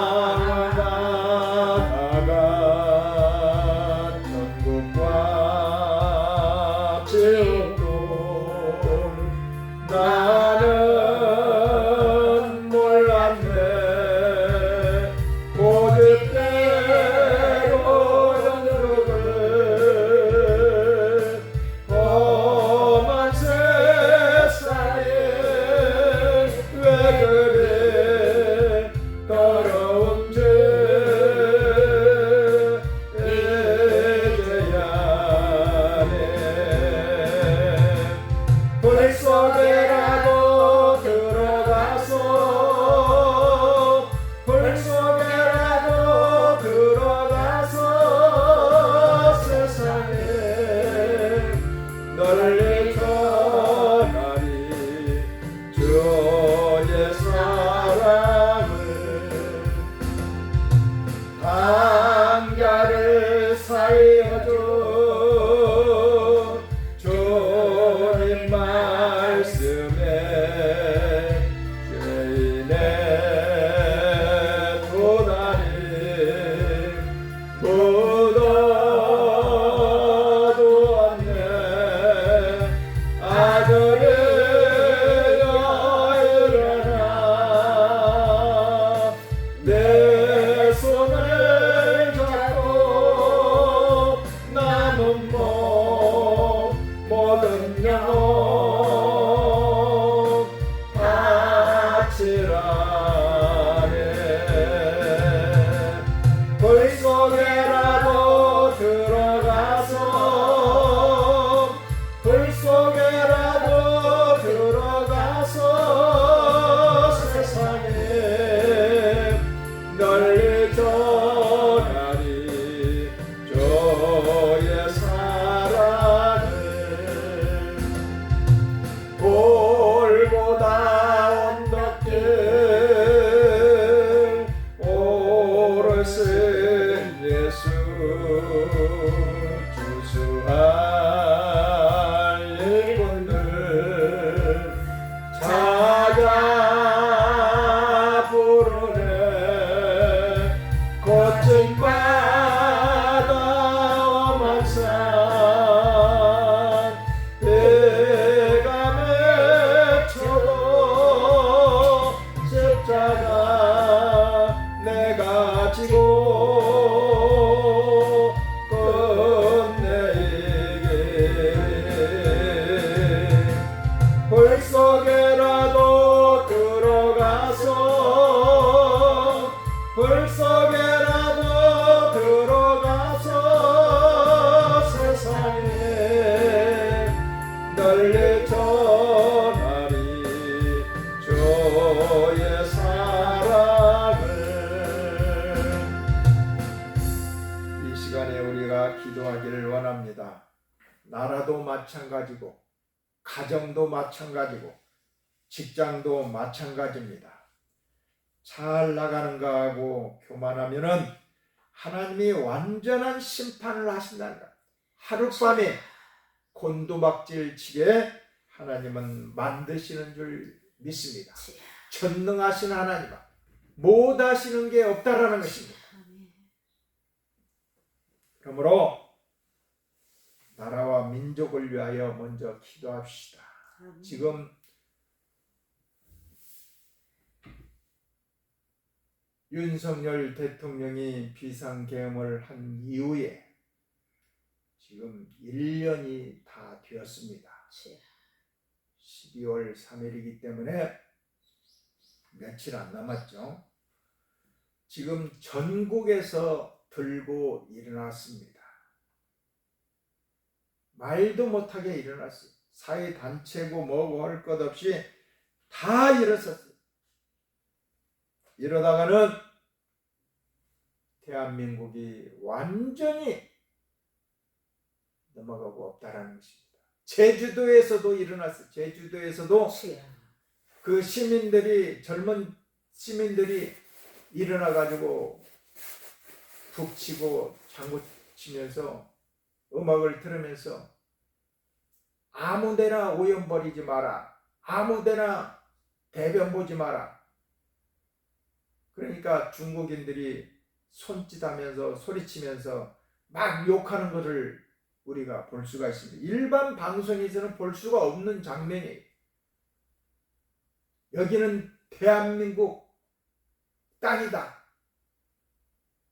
나라도 마찬가지고 가정도 마찬가지고 직장도 마찬가지입니다. 잘 나가는가 하고 교만하면은 하나님이 완전한 심판을 하신다는 것. 하룻밤에 곤두박질 치게 하나님은 만드시는 줄 믿습니다. 전능하신 하나님은 못하시는 게 없다라는 것입니다. 그러므로 나라와 민족을 위하여 먼저 기도합시다. 지금 윤석열 대통령이 비상계엄을 한 이후에 지금 1년이 다 되었습니다. 12월 3일이기 때문에 며칠 안 남았죠. 지금 전국에서 들고 일어났습니다. 말도 못하게 일어났어요. 사회단체고 뭐고 할 것 없이 다 일어섰어요. 이러다가는 대한민국이 완전히 넘어가고 없다라는 것입니다. 제주도에서도 일어났어요. 제주도에서도 그 시민들이, 젊은 시민들이 일어나가지고 북치고 장구 치면서 음악을 들으면서 아무데나 오염 버리지 마라, 아무데나 대변 보지 마라. 그러니까 중국인들이 손짓하면서 소리치면서 막 욕하는 것을 우리가 볼 수가 있습니다. 일반 방송에서는 볼 수가 없는 장면이에요. 여기는 대한민국 땅이다.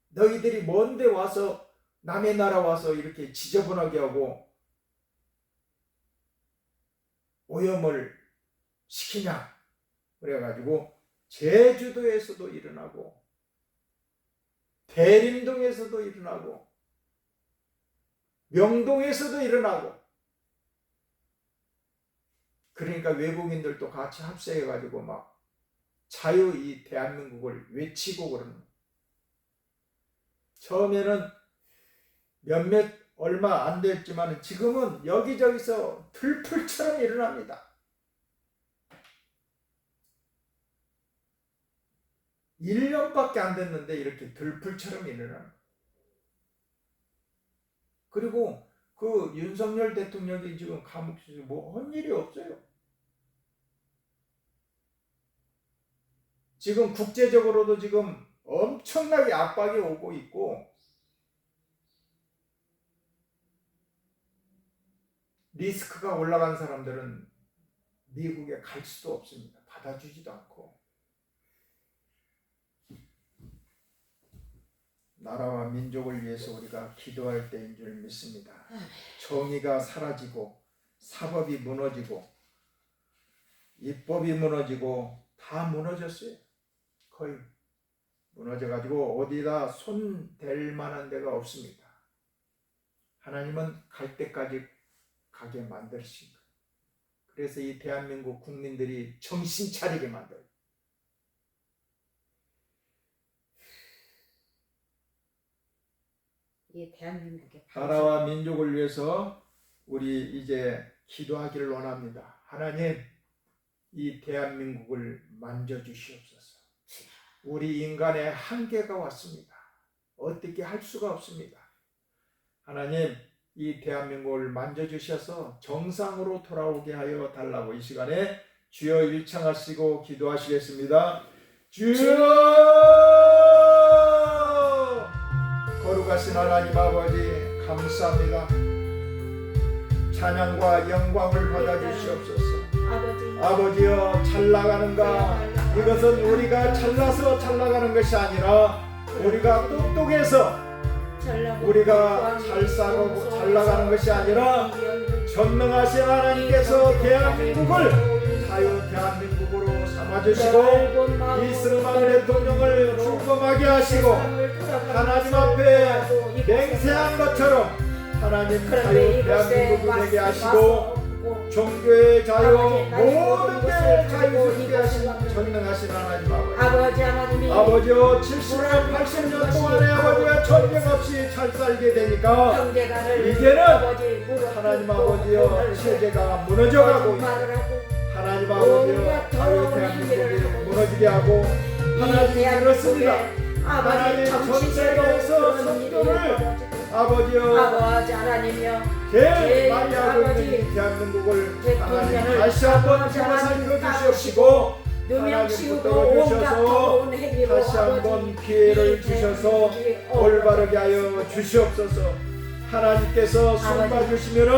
너희들이 먼데 와서 남의 나라 와서 이렇게 지저분하게 하고 오염을 시키냐. 그래가지고 제주도에서도 일어나고 대림동에서도 일어나고 명동에서도 일어나고, 그러니까 외국인들도 같이 합세해가지고 막 자유 이 대한민국을 외치고 그러는 거예요. 처음에는 몇몇 얼마 안 됐지만 지금은 여기저기서 들풀처럼 일어납니다. 1년밖에 안 됐는데 이렇게 들풀처럼 일어나는 거예요. 그리고 그 윤석열 대통령이 지금 감옥에서 뭐 한 일이 없어요. 지금 국제적으로도 지금 엄청나게 압박이 오고 있고 리스크가 올라간 사람들은 미국에 갈 수도 없습니다. 받아주지도 않고. 나라와 민족을 위해서 우리가 기도할 때인 줄 믿습니다. 정의가 사라지고 사법이 무너지고 입법이 무너지고 다 무너졌어요. 거의 무너져가지고 어디다 손 댈 만한 데가 없습니다. 하나님은 갈 때까지 가게 만드신 거예요. 그래서 이 대한민국 국민들이 정신 차리게 만들어요. 이 대한민국의 나라와 민족을 위해서 우리 이제 기도하기를 원합니다. 하나님, 이 대한민국을 만져주시옵소서. 우리 인간의 한계가 왔습니다. 어떻게 할 수가 없습니다. 하나님, 이 대한민국을 만져주셔서 정상으로 돌아오게 하여 달라고 이 시간에 주여 일창하시고 기도하시겠습니다. 주여! 거룩하신 하나님 아버지 감사합니다. 찬양과 영광을 받아주시옵소서. 아버지여, 잘 나가는가? 이것은 우리가 잘나서 잘 나가는 것이 아니라 우리가 똑똑해서 우리가 잘 싸고 잘 나가는 것이 아니라 전능하신 하나님께서 대한민국을 자유 대한민국으로 삼아주시고 이승만 대통령을 출범하게 하시고 하나님 앞에 맹세한 것처럼 하나님 자유 대한민국이 되게 하시고 종교의 자유, 아버지, 나의 모든 모든 게 것을 자유롭게 하신 이것을 전능하신 하나님 아버지. 아버지 하나님이 아버지요 70년 80년 동안에 아버지가 전쟁 없이 잘 살게 되니까 형제간을 이제는 아버지 무릎 하나님 꿇고 아버지요 돈을 체제가 무너져가고 거짓말을 하고 하나님 아버지요 온갖 자유 더러운 대한민국이 일들을 하고 무너지게 하고 이 하나님 그렇습니다. 대한민국에 하나님 아버지 전 정치제도 세계에서 그런 일이 선교를 벌어지고 아버지요 아버지 하나님이여 제일 제일 많이 하고 아버지 있는 이 대한민국을 하나님 대통령을 다시 한번 아버지 살펴 하나님 주시옵시고 누명 치우고 하나님 온갖 붙들어 더러운 행위로 다시 한번 기회를 주셔서 올바르게 하여 주시옵소서. 하나님께서 손 아버지, 봐주시면은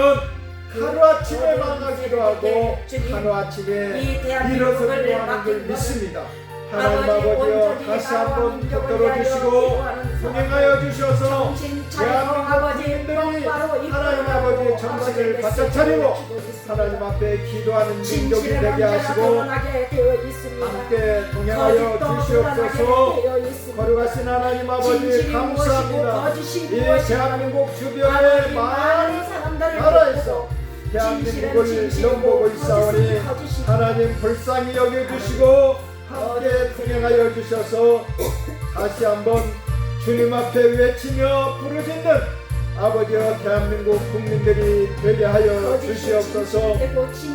하루아침에 망하기도 하고 하루아침에 이 일어서기도 대한민국을 하는 줄 맡긴 믿습니다. 하나님 아버지 아버지여 온전히 다시 나라와 한번 민족을 붙들어 위하여 주시고 기도하는 동행하여 주셔서 정신 차리고 대한민국 아버지 국민들이 똑바로 하나님 아버지 정신을 바짝 차리고 하나님 앞에 기도하는 민족이 되게 하시고 함께 동행하여 주시옵소서. 거룩하신 하나님 아버지 감사합니다. 이 대한민국 주변의 많은 나라에서 대한민국을 넘보고 있사오니 하나님 불쌍히 여겨주시고 함께 동행하여 주셔서 다시 한번 주님 앞에 외치며 부르짖는 아버지와 대한민국 국민들이 되게 하여 주시옵소서.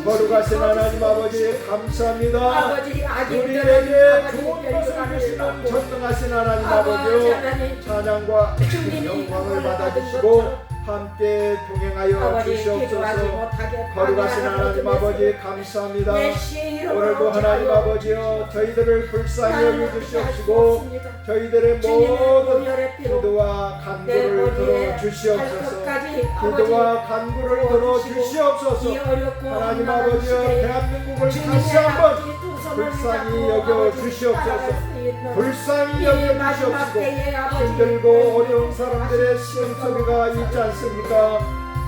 거룩하신 하나님 아버지 감사합니다. 우리에게 좋은 것을 주시는 전능하신 하나님 아버지요 찬양과 영광을 받아주시고 함께 동행하여 주시옵소서. 거룩하신 하나님 아버지 감사합니다. 오늘도 하나님 아버지여 저희들을 불쌍히 여겨주시옵시고 저희들의 모든 기도와 간구를 들어주시옵소서. 기도와 간구를 들어주시옵소서. 하나님 아버지여 대한민국을 다시 한번 불쌍히 여겨주시옵소서. 불쌍히 여겨주시옵시고 힘들고 어려운 사람들의 시름소리가 있지 않습니까?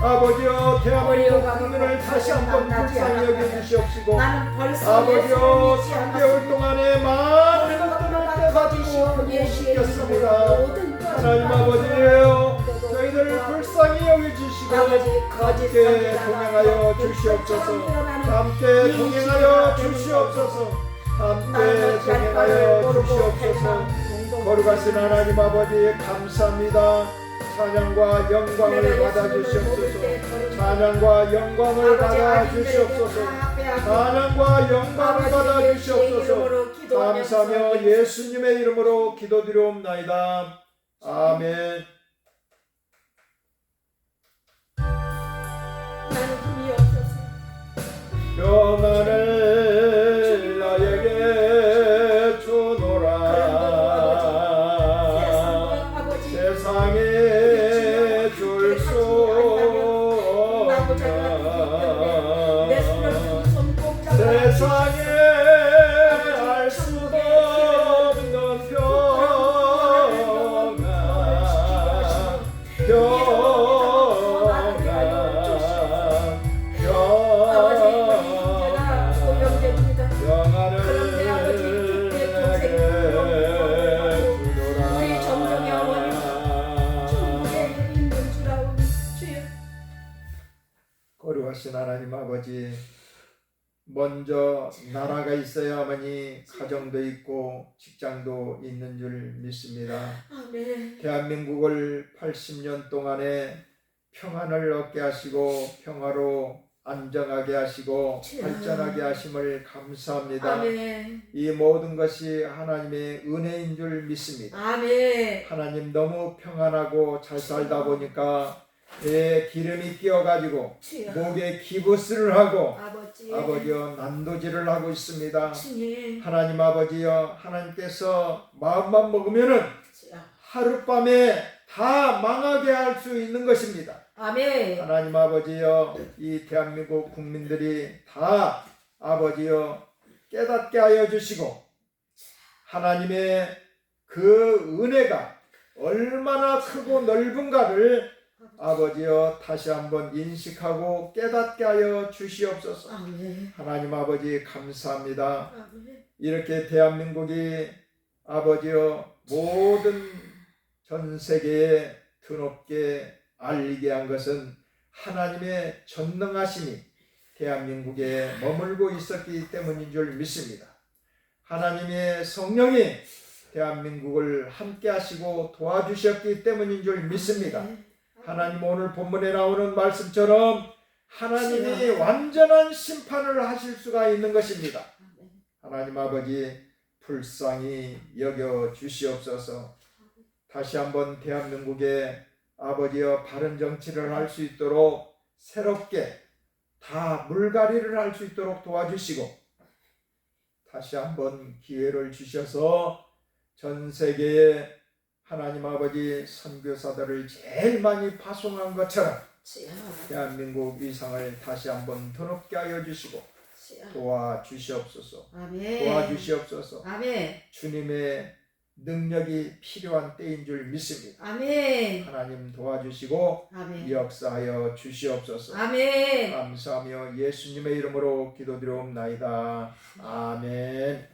아버지여 대한민국 국민을 다시 한번 불쌍히 여겨주시옵시고 아버지여 3개월 동안에 많은 것들을 깨닫고 느꼈습니다. 하나님 아버지여 저희들을 불쌍히 여겨주시고 함께 동행하여 주시옵소서. 함께 동행하여 주시옵소서. 함께 동행하여 주시옵소서. 거룩하신 하나님 아버지 감사합니다. 찬양과 영광을 받아 주시옵소서. 찬양과 영광을 받아 주시옵소서. 찬양과 영광을 받아 주시옵소서. 감사하며 예수님의 이름으로 기도드리옵나이다. 아멘. 평안을 나에게 주노라. 세상에 줄 수 없는 세상에 알 수도 없는 평안 거룩하신 하나님 아버지 먼저 나라가 있어야만이 가정도 있고 직장도 있는 줄 믿습니다. 대한민국을 80년 동안에 평안을 얻게 하시고 평화로 안정하게 하시고 발전하게 하심을 감사합니다. 이 모든 것이 하나님의 은혜인 줄 믿습니다. 하나님 너무 평안하고 잘 살다 보니까 배에 기름이 끼어가지고 목에 기부스를 하고 아버지여 난도질을 하고 있습니다. 하나님 아버지여 하나님께서 마음만 먹으면은 하룻밤에 다 망하게 할 수 있는 것입니다. 하나님 아버지여 이 대한민국 국민들이 다 아버지여 깨닫게 하여 주시고 하나님의 그 은혜가 얼마나 크고 넓은가를 아버지여 다시 한번 인식하고 깨닫게 하여 주시옵소서. 하나님 아버지 감사합니다. 이렇게 대한민국이 아버지여 모든 전 세계에 드높게 알리게 한 것은 하나님의 전능하심이 대한민국에 머물고 있었기 때문인 줄 믿습니다. 하나님의 성령이 대한민국을 함께 하시고 도와주셨기 때문인 줄 믿습니다. 하나님 오늘 본문에 나오는 말씀처럼 하나님이 완전한 심판을 하실 수가 있는 것입니다. 하나님 아버지 불쌍히 여겨 주시옵소서. 다시 한번 대한민국에 아버지여 바른 정치를 할 수 있도록 새롭게 다 물갈이를 할 수 있도록 도와주시고 다시 한번 기회를 주셔서 전 세계에 하나님 아버지 선교사들을 제일 많이 파송한 것처럼 대한민국 위상을 다시 한번 더럽게 하여 주시고 도와주시옵소서. 아멘. 도와주시옵소서. 아멘. 주님의 능력이 필요한 때인 줄 믿습니다. 아멘. 하나님 도와주시고 아멘. 역사하여 주시옵소서. 아멘. 감사하며 예수님의 이름으로 기도드리옵나이다. 아멘.